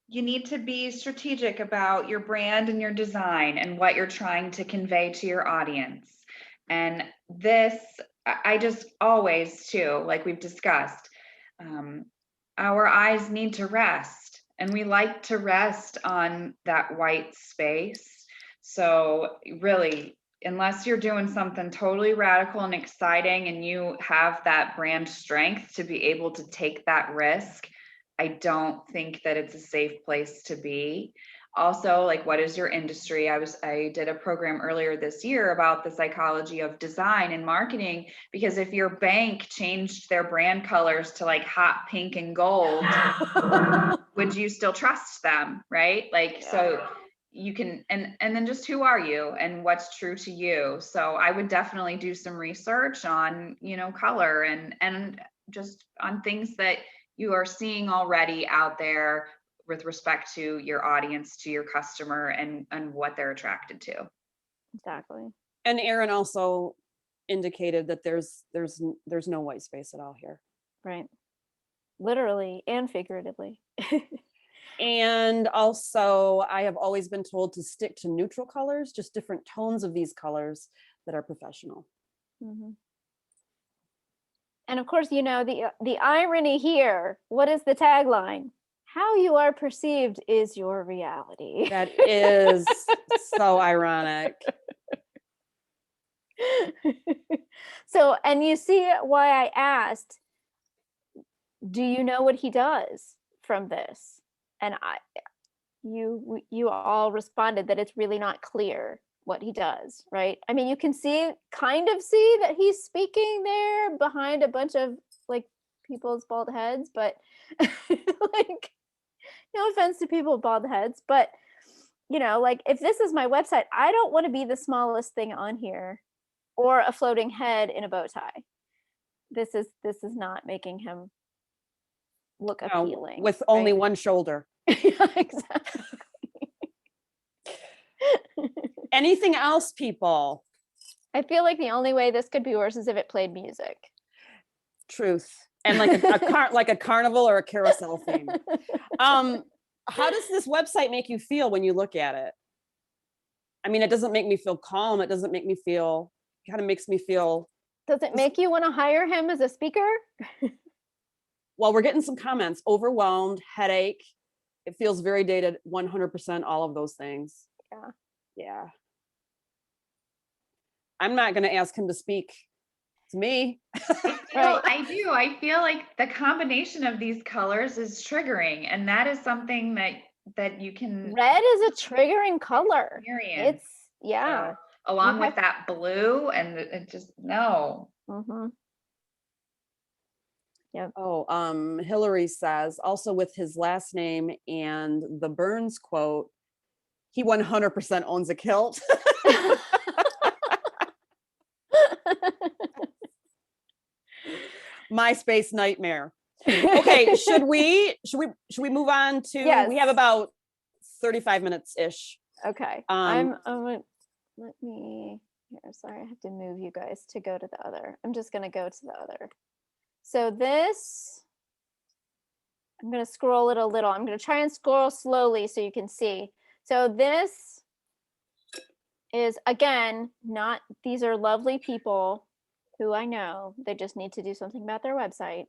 you need to be strategic about your brand and your design and what you're trying to convey to your audience. And this, I just always too, like we've discussed, our eyes need to rest, and we like to rest on that white space. So really, unless you're doing something totally radical and exciting and you have that brand strength to be able to take that risk, I don't think that it's a safe place to be. Also, like, what is your industry? I did a program earlier this year about the psychology of design and marketing, because if your bank changed their brand colors to like hot pink and gold, would you still trust them, right? Like, so you can, and then just who are you and what's true to you? So I would definitely do some research on, you know, color and just on things that you are seeing already out there with respect to your audience, to your customer, and what they're attracted to. Exactly. And Aaron also indicated that there's no white space at all here. Right. Literally and figuratively. And also, I have always been told to stick to neutral colors, just different tones of these colors that are professional. Mm-hmm. And of course, you know, the irony here, what is the tagline? How you are perceived is your reality. That is so ironic. So, and you see why I asked, do you know what he does from this? And you all responded that it's really not clear what he does, right? I mean, you can kind of see that he's speaking there behind a bunch of like people's bald heads, but like, no offense to people with bald heads, but you know, like if this is my website, I don't want to be the smallest thing on here or a floating head in a bow tie. This is not making him look appealing. With only one shoulder. Yeah, exactly. Anything else, people? I feel like the only way this could be worse is if it played music. Truth. And like like a carnival or a carousel theme. How does this website make you feel when you look at it? I mean, it doesn't make me feel calm. It doesn't make me feel, it kind of makes me feel. Does it make you want to hire him as a speaker? Well, we're getting some comments. Overwhelmed, headache. It feels very dated, 100%, all of those things. Yeah. Yeah. I'm not going to ask him to speak. It's me. I feel like the combination of these colors is triggering, and that is something that you can. Red is a triggering color. Experience. It's yeah. So, along with that blue, and it just no. Mm-hmm. Yep. Oh, Hilary says also with his last name and the Burns quote, he 100% owns a kilt. MySpace nightmare. Okay, should we move on to? Yes. We have about 35 minutes ish. Okay. Let me here. Sorry, I have to move you guys to go to the other. I'm just gonna go to the other. So this, I'm gonna scroll it a little. I'm gonna try and scroll slowly so you can see. So this is again not. These are lovely people who I know. They just need to do something about their website.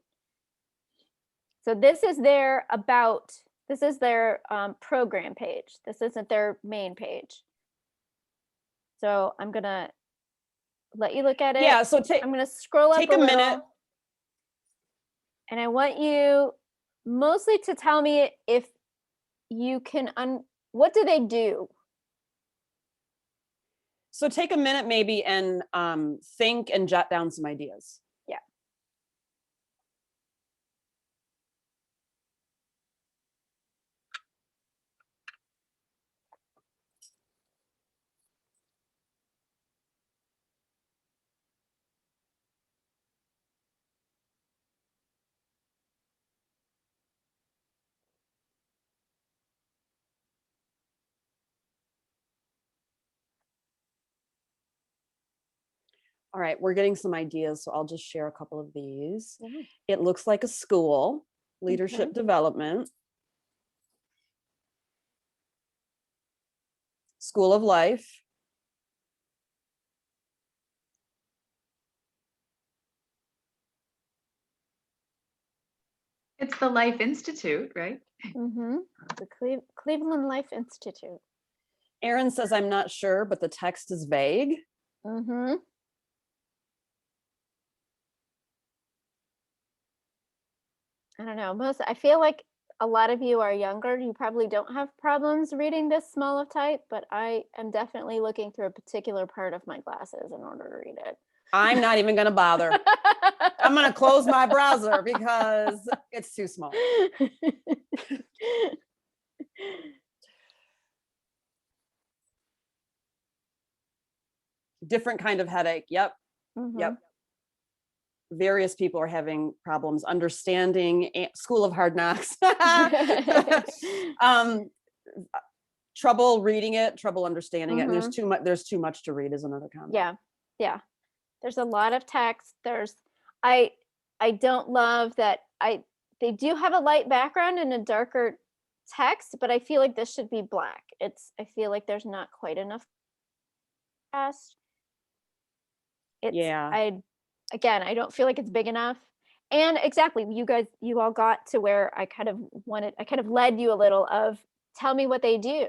So this is their about. This is their program page. This isn't their main page. So I'm gonna let you look at it. Yeah. So I'm gonna scroll up. Take a minute. And I want you mostly to tell me if you can. What do they do? So take a minute maybe and think and jot down some ideas. Yeah. All right, we're getting some ideas, so I'll just share a couple of these. Yeah. It looks like a school, leadership development. School of Life. It's the Life Institute, right? Mm-hmm. The Cleveland Life Institute. Erin says, I'm not sure, but the text is vague. Mm-hmm. I don't know. I feel like a lot of you are younger. You probably don't have problems reading this small of type, but I am definitely looking through a particular part of my glasses in order to read it. I'm not even going to bother. I'm going to close my browser because it's too small. Different kind of headache. Yep. Mm-hmm. Yep. Various people are having problems understanding School of Hard Knocks. Trouble reading it, trouble understanding it. And there's too much to read is another comment. Yeah. Yeah. There's a lot of text. I don't love that they do have a light background and a darker text, but I feel like this should be black. I feel like there's not quite enough contrast. I don't feel like it's big enough. And exactly, you all got to where I kind of led you a little of tell me what they do.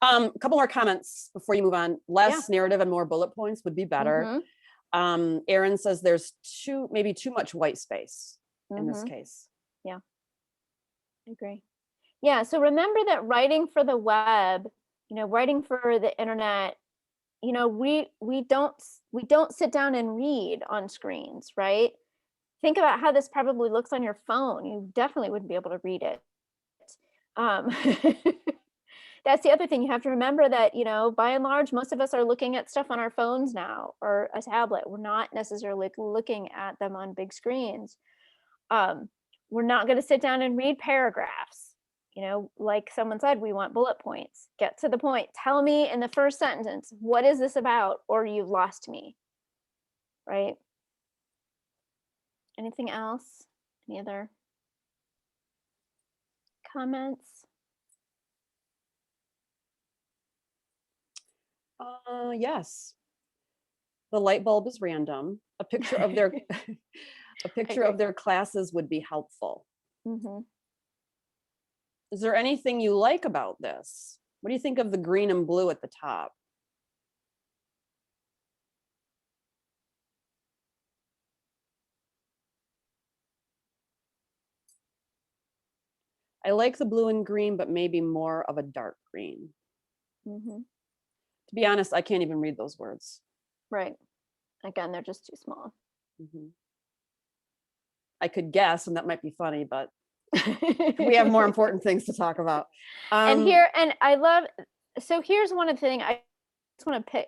A couple more comments before you move on. Less narrative and more bullet points would be better. Erin says there's maybe too much white space in this case. Yeah, I agree. Yeah, so remember that writing for the web, writing for the internet, we don't sit down and read on screens, right? Think about how this probably looks on your phone. You definitely wouldn't be able to read it. That's the other thing. You have to remember that, by and large, most of us are looking at stuff on our phones now or a tablet. We're not necessarily looking at them on big screens. We're not going to sit down and read paragraphs. Like someone said, we want bullet points. Get to the point. Tell me in the first sentence, what is this about? Or you've lost me, right? Anything else? Any other comments? Yes. The light bulb is random. A picture of their of their classes would be helpful. Mm-hmm. Is there anything you like about this? What do you think of the green and blue at the top? I like the blue and green, but maybe more of a dark green. Mm-hmm. To be honest, I can't even read those words. Right. Again, they're just too small. Mm-hmm. I could guess, and that might be funny, but we have more important things to talk about. Here's one of the things I just want to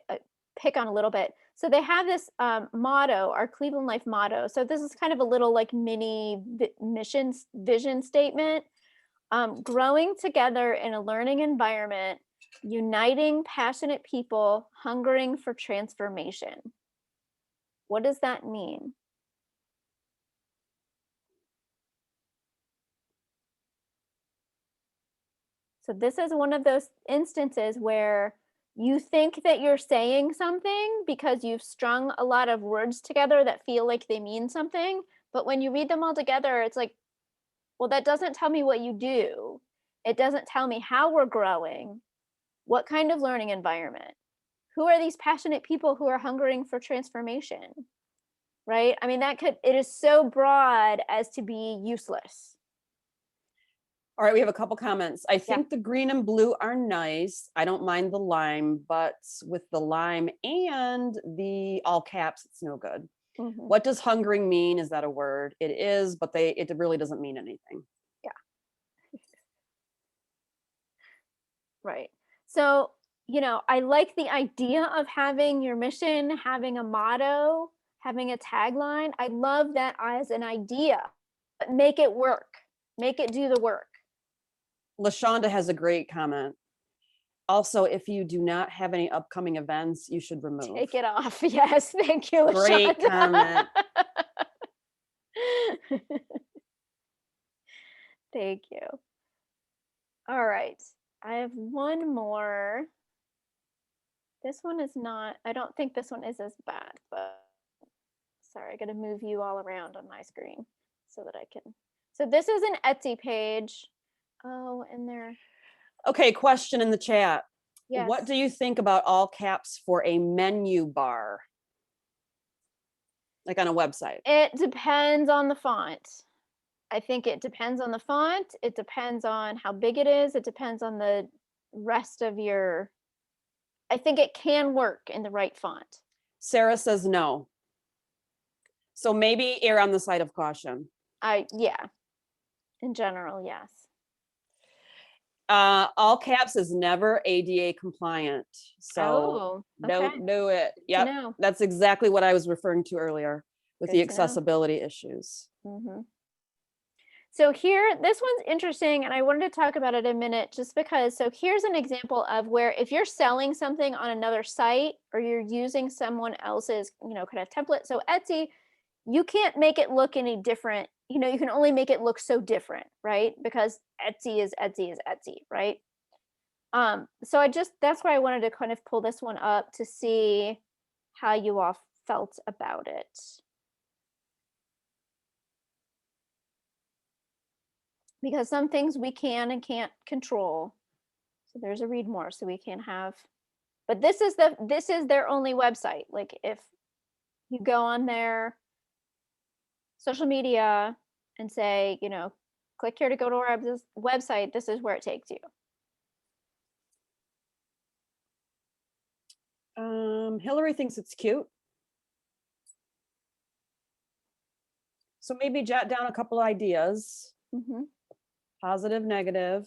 pick on a little bit. So they have this motto, our Cleveland Life motto. So this is kind of a little like mini vision statement. Growing together in a learning environment, uniting passionate people, hungering for transformation. What does that mean? So this is one of those instances where you think that you're saying something because you've strung a lot of words together that feel like they mean something. But when you read them all together, it's like, well, that doesn't tell me what you do. It doesn't tell me how we're growing. What kind of learning environment? Who are these passionate people who are hungering for transformation? Right? I mean, it is so broad as to be useless. All right, we have a couple comments. I think the green and blue are nice. I don't mind the lime, but with the lime and the all caps, it's no good. Mm-hmm. What does hungering mean? Is that a word? It is, but it really doesn't mean anything. Yeah. Right. So, I like the idea of having your mission, having a motto, having a tagline. I love that as an idea, but make it work. Make it do the work. LaShonda has a great comment. Also, if you do not have any upcoming events, you should remove. Take it off. Yes, thank you, LaShonda. Great comment. Thank you. All right. I have one more. This one is not, I don't think this one is as bad, but sorry, I got to move you all around on my screen so that I can. So this is an Etsy page. Oh, and there. Okay, question in the chat. Yes. What do you think about all caps for a menu bar? Like on a website? It depends on the font. I think it depends on the font. It depends on how big it is. It depends on the rest of your, I think it can work in the right font. Sarah says no. So maybe err on the side of caution. Yeah, in general, yes. All caps is never ADA compliant. So don't do it. Yep. No. That's exactly what I was referring to earlier with Good the to know. accessibility issues. Mm-hmm. So here, this one's interesting, and I wanted to talk about it a minute just because, so here's an example of where if you're selling something on another site or you're using someone else's, kind of template. So Etsy, you can't make it look any different. You can only make it look so different, right? Because Etsy is Etsy, right? So that's why I wanted to kind of pull this one up to see how you all felt about it. Because some things we can and can't control. So there's a read more, so we can have, but this is their only website. Like if you go on their social media and say, click here to go to our website, this is where it takes you. Hilary thinks it's cute. So maybe jot down a couple ideas. Mm-hmm. Positive, negative.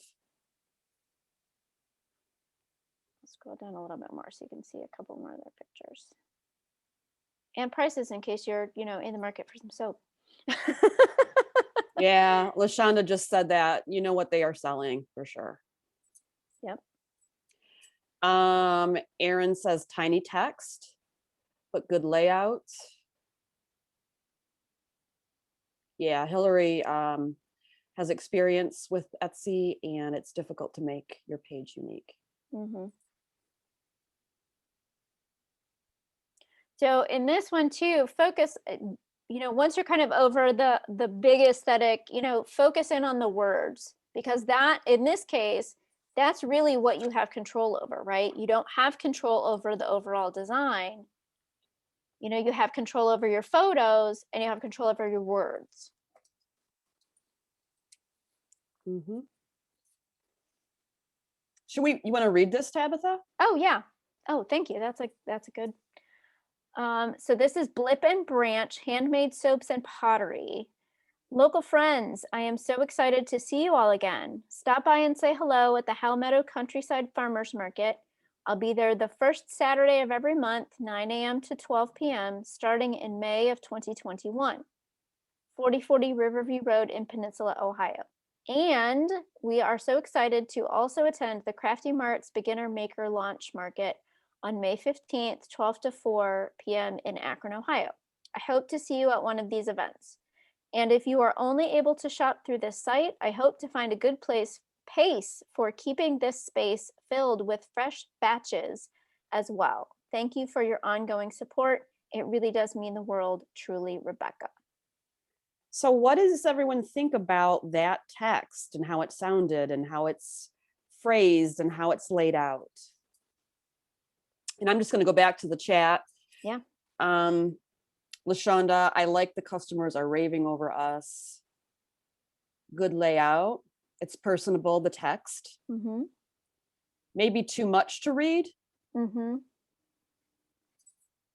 Scroll down a little bit more so you can see a couple more of their pictures. And prices in case you're, in the market for some soap. Yeah, LaShonda just said that. You know what they are selling for sure. Yep. Aaron says tiny text, but good layout. Yeah, Hilary has experience with Etsy, and it's difficult to make your page unique. Mm-hmm. So in this one too, focus, once you're kind of over the big aesthetic, focus in on the words, because that, in this case, that's really what you have control over, right? You don't have control over the overall design. You have control over your photos and you have control over your words. Mm-hmm. You want to read this, Tabitha? Oh yeah. Oh, thank you. That's a good. So this is Blip and Branch, handmade soaps and pottery. Local friends, I am so excited to see you all again. Stop by and say hello at the Hell Meadow Countryside Farmers Market. I'll be there the first Saturday of every month, 9 a.m. to 12 p.m., starting in May of 2021. 4040 Riverview Road in Peninsula, Ohio. And we are so excited to also attend the Crafty Mart's Beginner Maker Launch Market on May 15th, 12 to 4 p.m. in Akron, Ohio. I hope to see you at one of these events. And if you are only able to shop through this site, I hope to find a good pace for keeping this space filled with fresh batches as well. Thank you for your ongoing support. It really does mean the world. Truly, Rebecca. So what does everyone think about that text and how it sounded and how it's phrased and how it's laid out? And I'm just going to go back to the chat. Yeah. LaShonda, I like the customers are raving over us. Good layout. It's personable, the text. Mm-hmm. Maybe too much to read. Mm-hmm.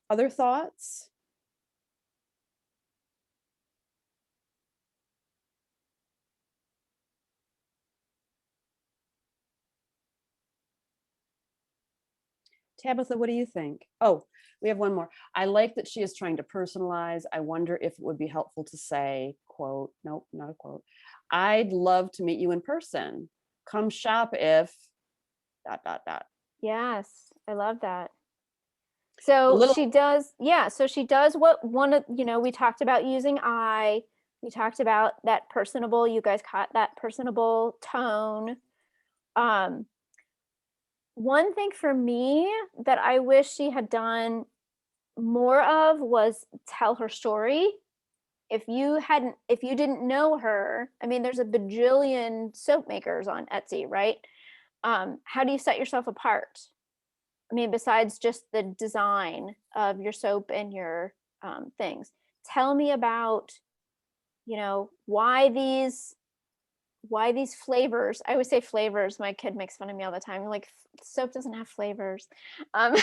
Other thoughts? Tabitha, what do you think? Oh, we have one more. I like that she is trying to personalize. I wonder if it would be helpful to say, quote, nope, not a quote. I'd love to meet you in person. Come shop if ... Yes, I love that. So she does, yeah, so she does what one of, we talked about using I, we talked about that personable, you guys caught that personable tone. One thing for me that I wish she had done more of was tell her story. If you didn't know her, I mean, there's a bajillion soap makers on Etsy, right? How do you set yourself apart? I mean, besides just the design of your soap and your things, tell me about, why these flavors. I always say flavors. My kid makes fun of me all the time. Like, soap doesn't have flavors. I'm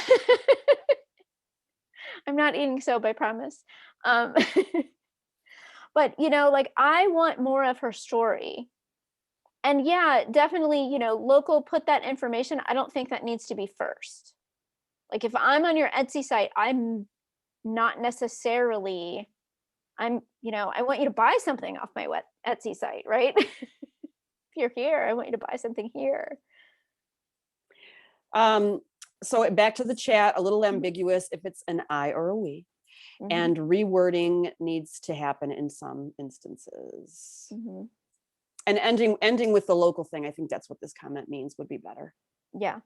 not eating soap, I promise. But, like, I want more of her story. And yeah, definitely, local, put that information. I don't think that needs to be first. Like, if I'm on your Etsy site, I'm not necessarily, I want you to buy something off my Etsy site, right? If you're here, I want you to buy something here. So back to the chat, a little ambiguous if it's an I or a we. Mm-hmm. And rewording needs to happen in some instances. Mm-hmm. And ending with the local thing, I think that's what this comment means, would be better. Yeah.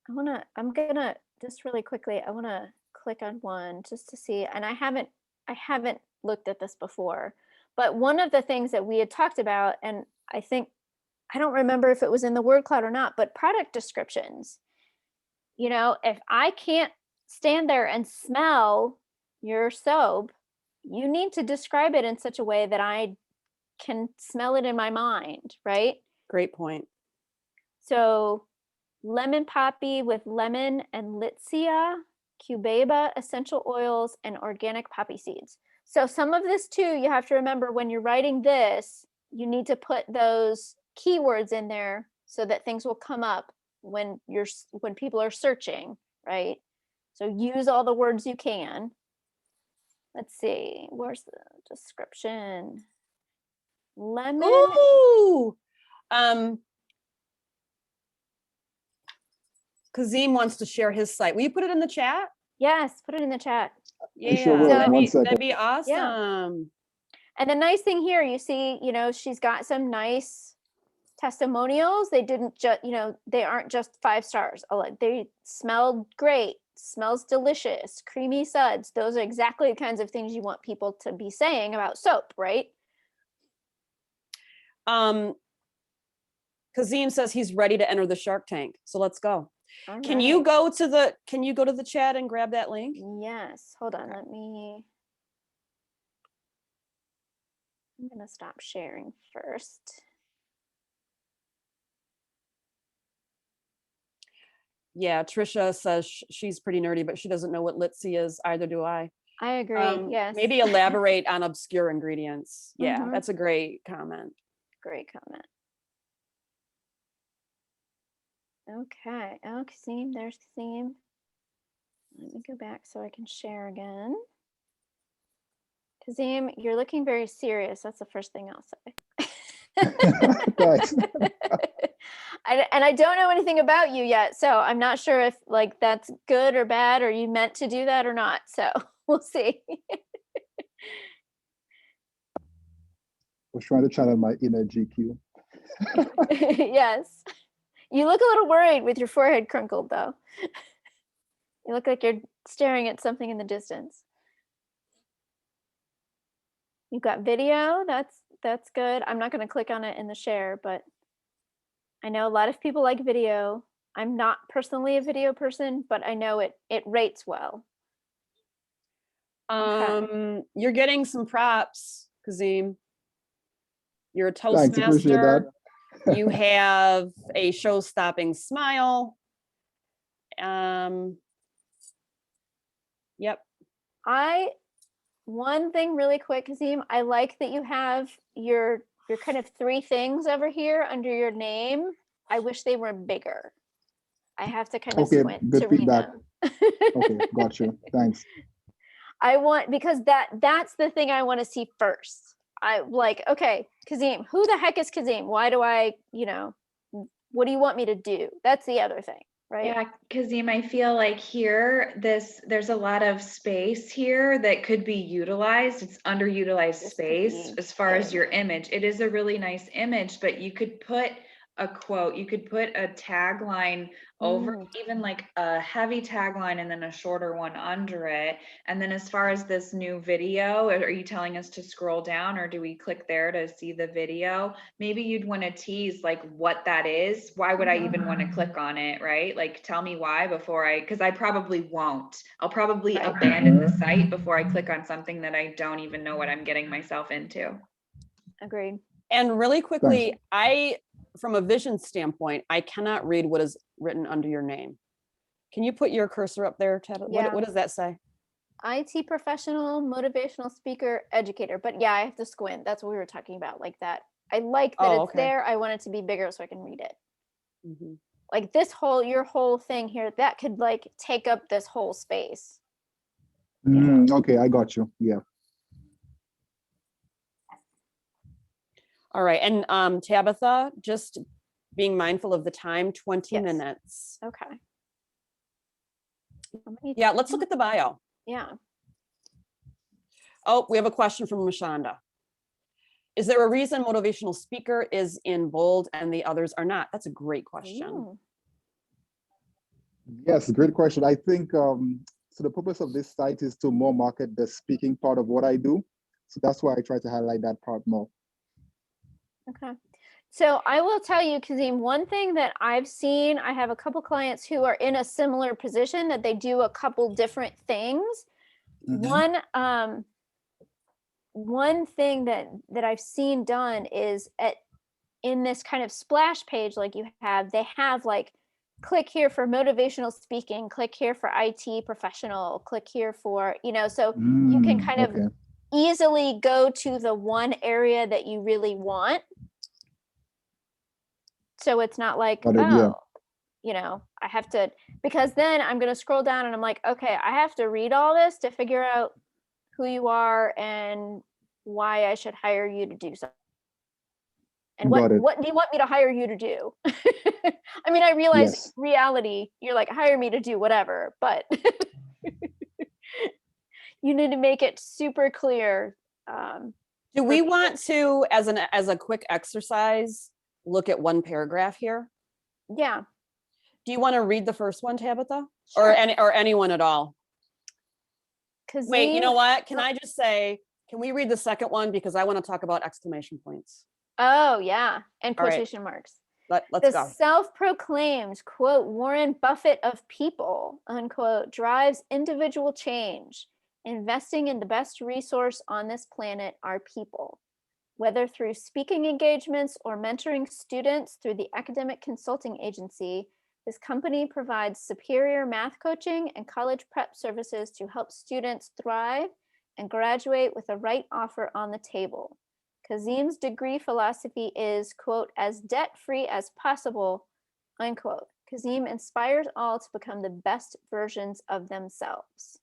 I'm gonna just really quickly, I want to click on one just to see, and I haven't looked at this before, but one of the things that we had talked about, and I don't remember if it was in the word cloud or not, but product descriptions. If I can't stand there and smell your soap, you need to describe it in such a way that I can smell it in my mind, right? Great point. So lemon poppy with lemon and Litsea, cubeba, essential oils, and organic poppy seeds. So some of this too, you have to remember when you're writing this, you need to put those keywords in there so that things will come up when people are searching, right? So use all the words you can. Let's see, where's the description? Lemon. Ooh! Kazim wants to share his site. Will you put it in the chat? Yes, put it in the chat. Yeah, sure will. that'd be awesome. Yeah. And the nice thing here, you see, she's got some nice testimonials. They didn't just, they aren't just 5 stars. They smelled great, smells delicious, creamy suds. Those are exactly the kinds of things you want people to be saying about soap, right? Kazim says he's ready to enter the Shark Tank. So let's go. All Can right. you go to the chat and grab that link? Yes, hold on, I'm gonna stop sharing first. Yeah, Trisha says she's pretty nerdy, but she doesn't know what Litzy is. Either do I. I agree, yes. Maybe elaborate on obscure ingredients. Yeah, Mhm. that's a great comment. Great comment. Okay, oh, Kazim, there's Kazim. Let me go back so I can share again. Kazim, you're looking very serious. That's the first thing I'll say. Thanks. And I don't know anything about you yet, so I'm not sure if that's good or bad, or you meant to do that or not. So we'll see. I was trying to channel my inner GQ. Yes. You look a little worried with your forehead crunkled, though. You look like you're staring at something in the distance. You've got video. That's good. I'm not going to click on it in the share, but I know a lot of people like video. I'm not personally a video person, but I know it rates well. Okay. You're getting some props, Kazim. You're a Thanks, appreciate Toastmaster. that. You have a show-stopping smile. Yep. One thing really quick, Kazim, I like that you have your kind of 3 things over here under your name. I wish they were bigger. I have to kind of squint good to read feedback. them. Okay, got you. Thanks. Because that's the thing I want to see first. Okay, Kazim, who the heck is Kazim? Why do I, what do you want me to do? That's the other thing, right? Yeah, Kazim, I feel like here, there's a lot of space here that could be utilized. It's underutilized space as far as your image. It is a really nice image, but you could put a quote, you could put a tagline over, even like a heavy tagline and then a shorter one under it. And then as far as this new video, are you telling us to scroll down, or do we click there to see the video? Maybe you'd want to tease like what that is. Why would I even want to click on it, right? Like tell me why before because I probably won't. I'll probably abandon the site before I click on something that I don't even know what I'm getting myself into. Agreed. And really quickly, from a vision standpoint, I cannot read what is written under your name. Can you put your cursor up there, Tabitha? Yeah. What does that say? IT professional, motivational speaker, educator. But yeah, I have to squint. That's what we were talking about, like that. I like that it's there. I want it to be bigger so I can read it. Like your whole thing here, that could like take up this whole space. Okay, I got you. Yeah. All right, and Tabitha, just being mindful of the time, 20 minutes. Okay. Yeah, let's look at the bio. Yeah. Oh, we have a question from Mashonda. Is there a reason motivational speaker is in bold and the others are not? That's a great question. Yes, great question. I think, so the purpose of this site is to more market the speaking part of what I do. So that's why I try to highlight that part more. Okay. So I will tell you, Kazim, one thing that I've seen, I have a couple clients who are in a similar position that they do a couple different things. One thing that I've seen done is in this kind of splash page, like they have like, click here for motivational speaking, click here for IT professional, click here for, so you can kind of easily go to the one area that you really want. So it's not like, I have to, because then I'm going to scroll down and I'm like, okay, I have to read all this to figure out who you are and why I should hire you to do something. And what do you want me to hire you to do? I mean, I realize reality, you're like, hire me to do whatever, but you need to make it super clear. Do we want to, as a quick exercise, look at one paragraph here? Yeah. Do you want to read the first one, Tabitha? Sure. Or anyone at all? Wait, you know what? Can I just say, can we read the second one? Because I want to talk about exclamation points. Oh, yeah. And quotation marks. Let's go. The self-proclaimed, quote, Warren Buffett of people, unquote, drives individual change. Investing in the best resource on this planet are people. Whether through speaking engagements or mentoring students through the academic consulting agency, this company provides superior math coaching and college prep services to help students thrive and graduate with the right offer on the table. Kazim's degree philosophy is, quote, as debt-free as possible, unquote. Kazim inspires all to become the best versions of themselves.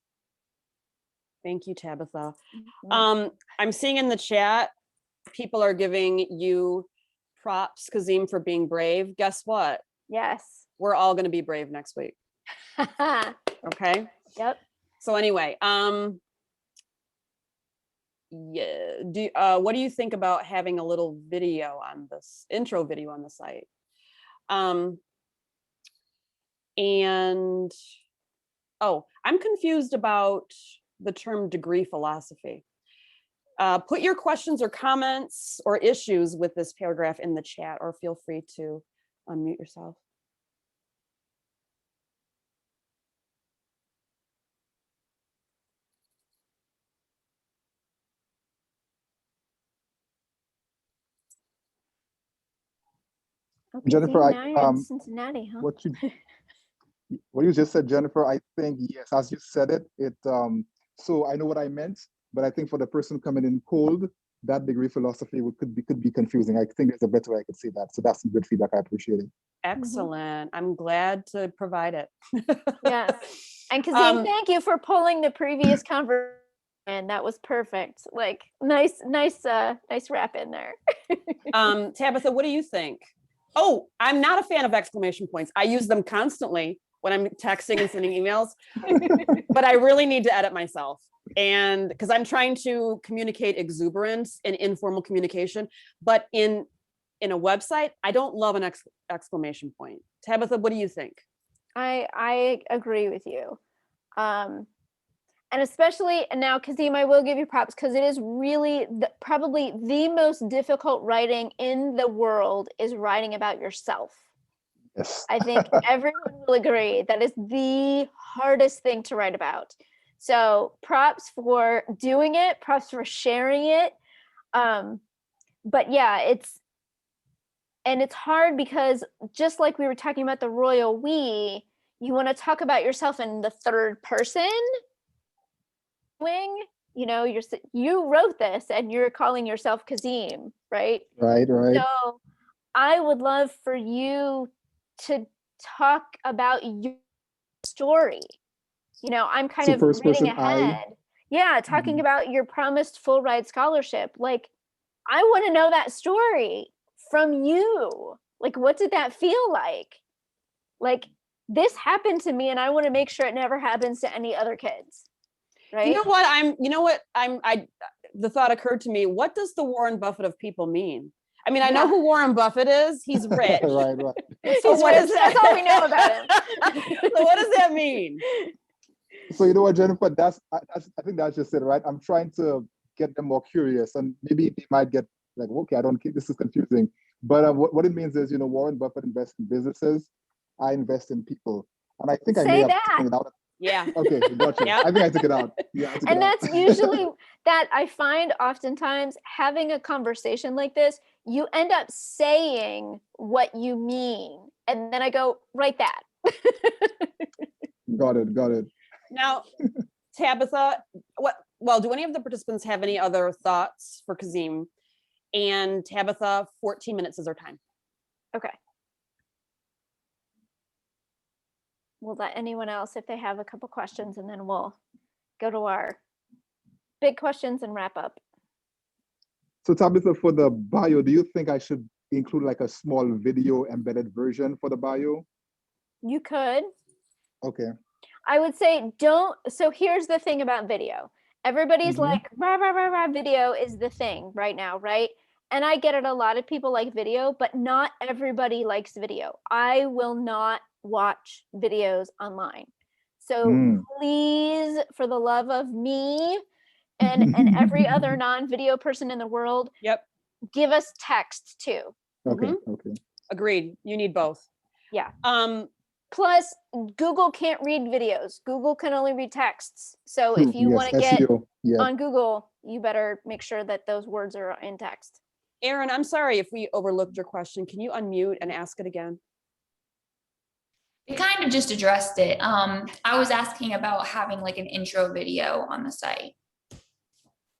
Thank you, Tabitha. I'm seeing in the chat, people are giving you props, Kazim, for being brave. Guess what? Yes. We're all going to be brave next week. Okay. Yep. So anyway, what do you think about having a little video on this intro video on the site? And I'm confused about the term degree philosophy. Put your questions or comments or issues with this paragraph in the chat, or feel free to unmute yourself. Okay, Jennifer, now you're in Cincinnati, huh? What you just said, Jennifer, I think, yes, as you said it, so I know what I meant, but I think for the person coming in cold, that degree philosophy could be confusing. I think there's a better way I could say that. So that's some good feedback. I appreciate it. Excellent. I'm glad to provide it. Yes. And Kazim, thank you for pulling the previous conversation. That was perfect. Like nice wrap in there. Tabitha, what do you think? Oh, I'm not a fan of exclamation points. I use them constantly when I'm texting and sending emails, but I really need to edit myself. And because I'm trying to communicate exuberance and informal communication, but in in a website, I don't love an exclamation point. Tabitha, what do you think? I agree with you. And especially now, Kazim, I will give you props because it is really probably the most difficult writing in the world is writing about yourself. Yes. I think everyone will agree that is the hardest thing to write about. So props for doing it, props for sharing it. But yeah, it's hard because just like we were talking about the royal we, you want to talk about yourself in the third person. You know, you wrote this and you're calling yourself Kazim, right? Right. So I would love for you to talk about your story. You know, I'm kind So of first reading person, ahead. Yeah, talking about your promised full ride scholarship. Like, I want to know that story from you. Like, what did that feel like? Like, this happened to me and I want to make sure it never happens to any other kids. Right? You know what? The thought occurred to me, what does the Warren Buffett of people mean? I mean, I know who Warren Buffett is. He's rich. Right. So what is That's all we know about him. So what does that mean? So you know what, Jennifer, I think that's just it, right? I'm trying to get them more curious, and maybe they might get like, okay, this is confusing. But what it means is, you know, Warren Buffett invests in businesses. I invest in people, and I think I may have taken it out. Yeah. Okay, gotcha. Yep. I think I took it out. Yeah, and that's usually that I find oftentimes having a conversation like this, you end up saying what you mean, and then I go, write that. Got it. Now, Tabitha, do any of the participants have any other thoughts for Kazim? And Tabitha, 14 minutes is our time. Okay. We'll let anyone else if they have a couple questions, and then we'll go to our big questions and wrap up. So Tabitha, for the bio, do you think I should include like a small video embedded version for the bio? You could. Okay. I would say don't. So here's the thing about video. Everybody's like, rah, rah, rah, rah, video is the thing right now, right? And I get it. A lot of people like video, but not everybody likes video. I will not watch videos online. So please, for the love of me and every other non-video person in the world, give us text too. Okay. Agreed. You need both. Yeah. Plus, Google can't read videos. Google can only read texts. So if you want to get on Google, you better make sure that those words are in text. Aaron, I'm sorry if we overlooked your question. Can you unmute and ask it again? It kind of just addressed it. I was asking about having like an intro video on the site.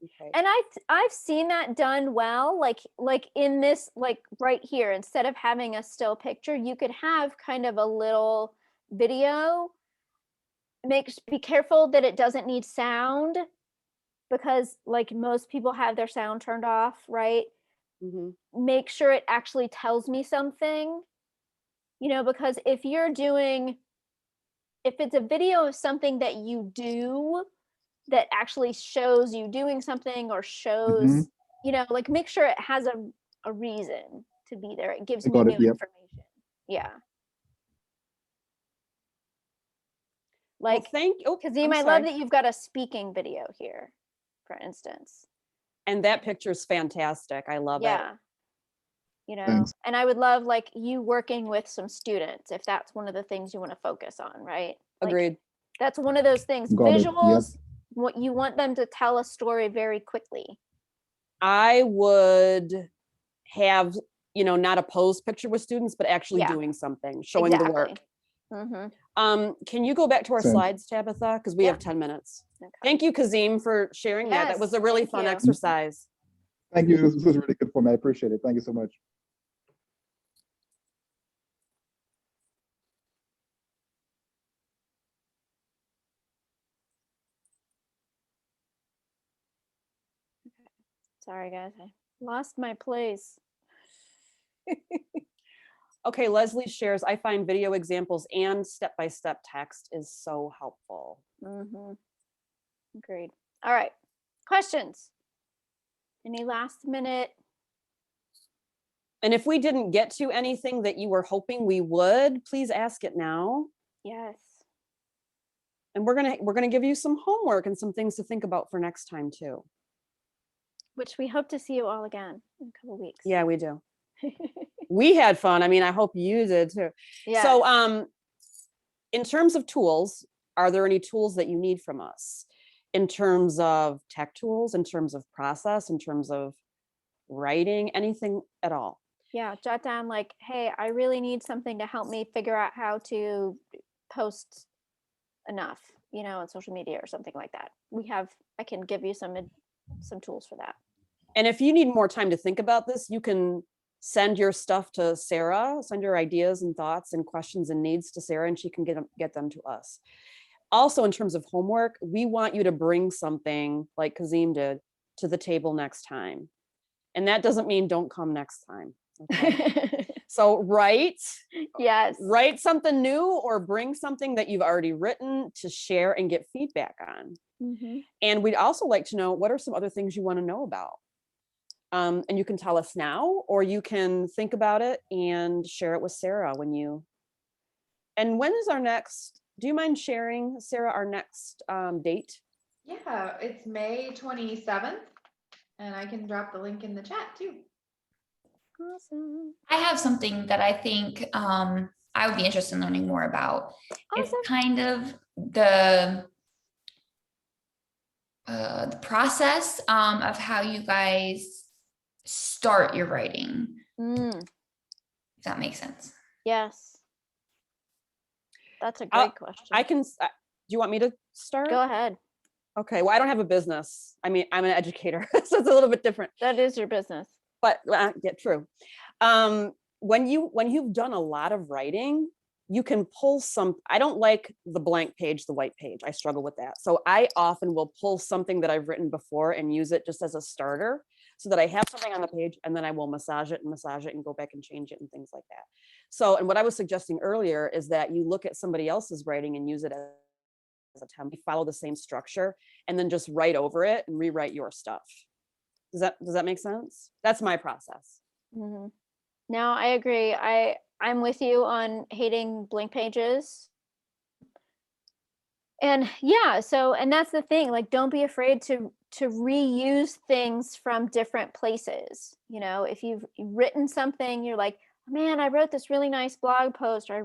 Okay. And I've seen that done well, like in this, like right here, instead of having a still picture, you could have kind of a little video. Be careful that it doesn't need sound, because like most people have their sound turned off, right? Make sure it actually tells me something, you know, because if it's a video of something that you do that actually shows you doing something or shows, you know, like make sure it has a reason to be there. It gives me new information. Yeah. Like, Kazim, I love that you've got a speaking video here, for instance. And that picture is fantastic. I love it. You know, and I would love like you working with some students if that's one of the things you want to focus on, right? Agreed. That's one of those things. Visuals, what you want them to tell a story very quickly. I would have, you know, not a pose picture with students, but actually doing something, showing the work. Can you go back to our slides, Tabitha? Because we have 10 minutes. Okay. Thank you, Kazim, for sharing that. That was a really fun exercise. Thank you. This was really good for me. I appreciate it. Thank you so much. Sorry, guys. I lost my place. Okay, Leslie shares, I find video examples and step-by-step text is so helpful. Agreed. All right. Questions? Any last minute And if we didn't get to anything that you were hoping we would, please ask it now. Yes. And we're gonna give you some homework and some things to think about for next time too. Which we hope to see you all again in a couple weeks. Yeah, we do. We had fun. I mean, I hope you did too. Yeah. So in terms of tools, are there any tools that you need from us? In terms of tech tools, in terms of process, in terms of writing, anything at all? Yeah, jot down like, hey, I really need something to help me figure out how to post enough, on social media or something like that. I can give you some tools for that. And if you need more time to think about this, you can send your stuff to Sarah, send your ideas and thoughts and questions and needs to Sarah, and she can get them to us. Also, in terms of homework, we want you to bring something like Kazim did to the table next time. And that doesn't mean don't come next time. Okay? So write something new or bring something that you've already written to share and get feedback on. Mm-hmm. And we'd also like to know, what are some other things you want to know about? And you can tell us now, or you can think about it and share it with Sarah and when is our next, do you mind sharing, Sarah, our next date? Yeah, it's May 27th, and I can drop the link in the chat too. Awesome. I have something that I think I would be interested in learning more about. Awesome. It's kind of the process of how you guys start your writing. If that makes sense. Yes. That's a great question. Do you want me to start? Go ahead. Okay, well, I don't have a business. I mean, I'm an educator, so it's a little bit different. That is your business. But yeah, true. When you've done a lot of writing, you can pull I don't like the blank page, the white page. I struggle with that. So I often will pull something that I've written before and use it just as a starter so that I have something on the page, and then I will massage it and go back and change it and things like that. So, and what I was suggesting earlier is that you look at somebody else's writing and use it as a template, follow the same structure, and then just write over it and rewrite your stuff. Does that make sense? That's my process. Mm-hmm. No, I agree. I'm with you on hating blank pages. And yeah, and that's the thing, like, don't be afraid to reuse things from different places. If you've written something, you're like, man, I wrote this really nice blog post, or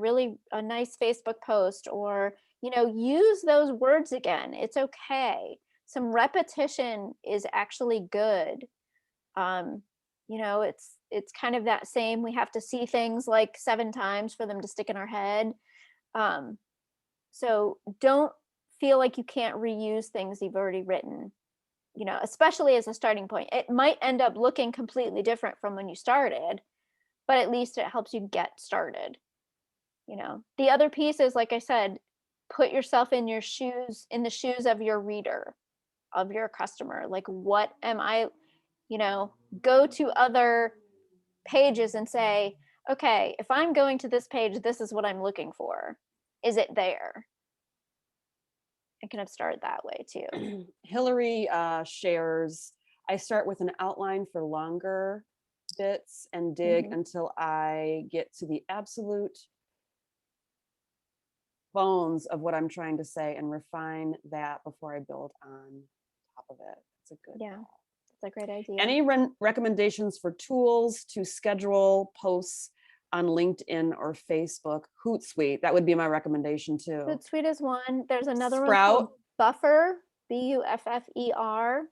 a nice Facebook post, or, use those words again. It's okay. Some repetition is actually good. It's kind of that same, we have to see things like 7 times for them to stick in our head. So don't feel like you can't reuse things you've already written, especially as a starting point. It might end up looking completely different from when you started, but at least it helps you get started. The other piece is, like I said, put yourself in the shoes of your reader, of your customer. Like, what am I, go to other pages and say, okay, if I'm going to this page, this is what I'm looking for. Is it there? I kind of start that way too. Hilary shares, I start with an outline for longer bits and dig until I get to the absolute bones of what I'm trying to say and refine that before I build on top of it. It's a good call. That's a great idea. Any recommendations for tools to schedule posts on LinkedIn or Facebook? Hootsuite, that would be my recommendation too. Hootsuite is one. There's another one Sprout. called Buffer, Buffer.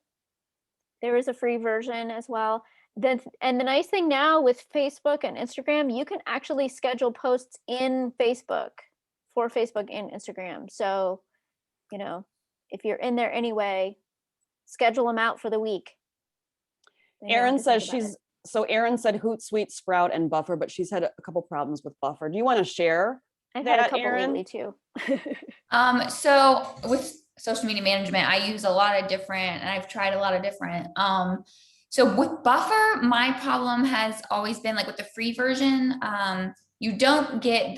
There is a free version as well. And the nice thing now with Facebook and Instagram, you can actually schedule posts in Facebook for Facebook and Instagram. So, if you're in there anyway, schedule them out for the week. Erin says Erin said Hootsuite, Sprout, and Buffer, but she's had a couple problems with Buffer. Do you want to share? I've had a couple lately too. So with social media management, I use a lot of different, and I've tried a lot of different. So with Buffer, my problem has always been, like, with the free version, you don't get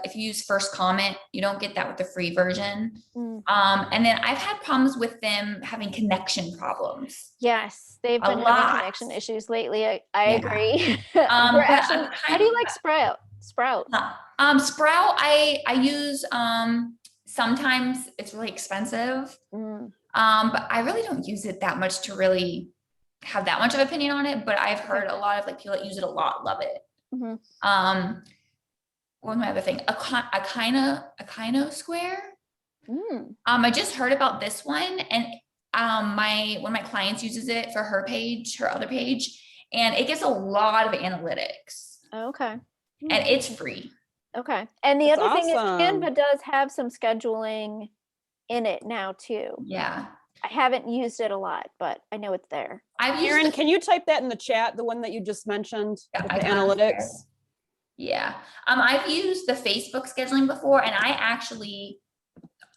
if you use first comment, you don't get that with the free version. And then I've had problems with them having connection problems. Yes, they've been having connection issues lately. I agree. Actually, how do you like Sprout? Sprout, I use, sometimes it's really expensive. But I really don't use it that much to really have that much of an opinion on it. But I've heard a lot of like people that use it a lot love it. What was my other thing? A Kino Square. I just heard about this one, and one of my clients uses it for her other page, and it gets a lot of analytics. Okay. And it's free. Okay. And the other thing is Canva does have some scheduling in it now too. Yeah. I haven't used it a lot, but I know it's there. Erin, can you type that in the chat, the one that you just mentioned, with the analytics? Yeah. I've used the Facebook scheduling before, and I actually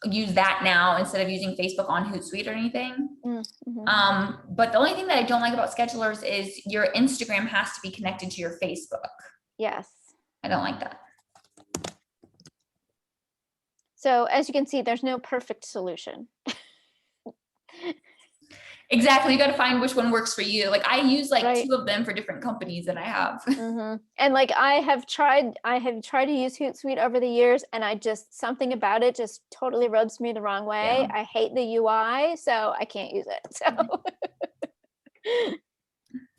use that now instead of using Facebook on Hootsuite or anything. But the only thing that I don't like about schedulers is your Instagram has to be connected to your Facebook. Yes. I don't like that. So as you can see, there's no perfect solution. Exactly. You got to find which one works for you. Like I use like 2 of them for different companies that I have. And like I have tried to use Hootsuite over the years, and something about it just totally rubs me the wrong way. I hate the UI, so I can't use it. So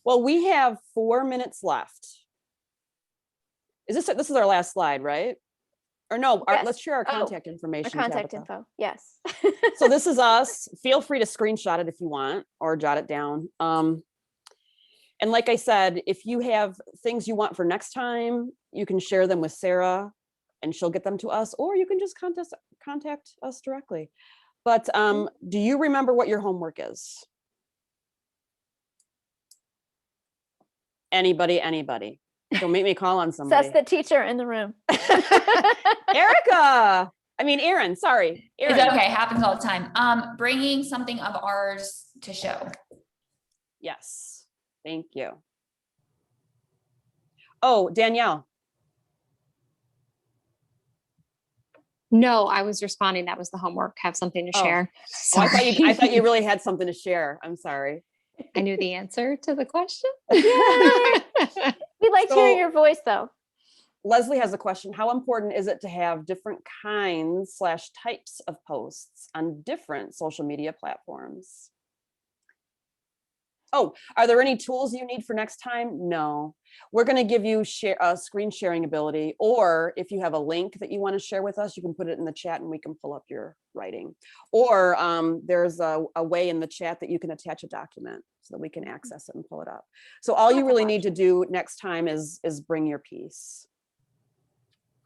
well, we have 4 minutes left. This is our last slide, right? Or no, let's share our contact information. Our contact info, yes. So this is us. Feel free to screenshot it if you want, or jot it down. And like I said, if you have things you want for next time, you can share them with Sarah and she'll get them to us, or you can just contact us directly. But do you remember what your homework is? Anybody? Don't make me call on somebody. That's the teacher in the room. Erin, sorry. It's okay, it happens all the time. Bringing something of ours to show. Yes, thank you. Oh, Danielle. No, I was responding. That was the homework. Have something to share. Oh, I thought you really had something to share. I'm sorry. I knew the answer to the question. Yay! We liked hearing your voice though. Leslie has a question. How important is it to have different kinds / types of posts on different social media platforms? Oh, are there any tools you need for next time? No, we're going to give you screen sharing ability, or if you have a link that you want to share with us, you can put it in the chat and we can pull up your writing. Or there's a way in the chat that you can attach a document so that we can access it and pull it up. So all you really need to do next time is bring your piece.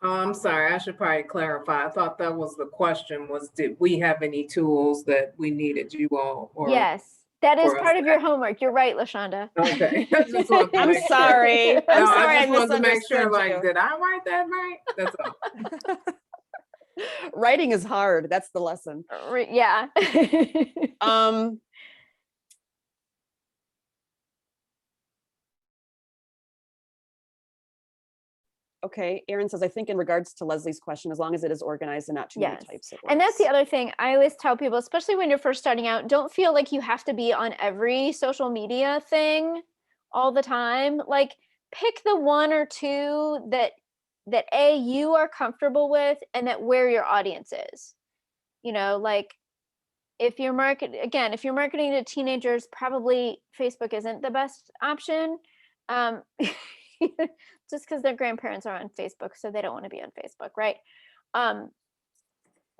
Oh, I'm sorry, I should probably clarify. I thought that was the question, was did we have any tools that we needed you all? Or yes. That is part of your homework. You're right, LaShonda. Okay. I'm sorry. I'm sorry. I wanted to make sure, misunderstood you. did I write that right? That's all. Writing is hard. That's the lesson. Yeah. Okay, Erin says, I think in regards to Leslie's question, as long as it is organized and not too many types. And that's the other thing I always tell people, especially when you're first starting out, don't feel like you have to be on every social media thing all the time. Like pick the 1 or 2 that you are comfortable with and that where your audience is. You know, like if you're marketing to teenagers, probably Facebook isn't the best option. Just because their grandparents are on Facebook, so they don't want to be on Facebook, right?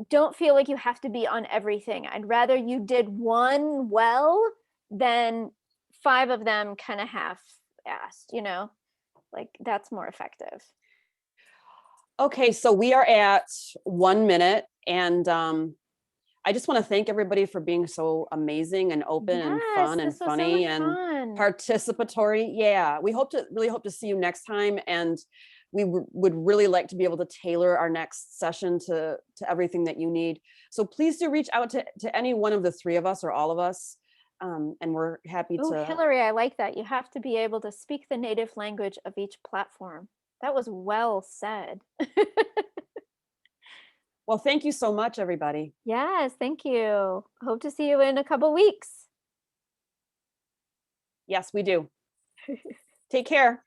Don't feel like you have to be on everything. I'd rather you did 1 well than 5 of them kind of half-assed, you know? Like that's more effective. Okay, so we are at 1 minute, and I just want to thank everybody for being so amazing and open and fun and funny and participatory. Yeah, we really hope to see you next time, and we would really like to be able to tailor our next session to everything that you need. So please do reach out to any one of the 3 of us or all of us, and we're happy to. Hilary, I like that. You have to be able to speak the native language of each platform. That was well said. Well, thank you so much, everybody. Yes, thank you. Hope to see you in a couple weeks. Yes, we do. Take care.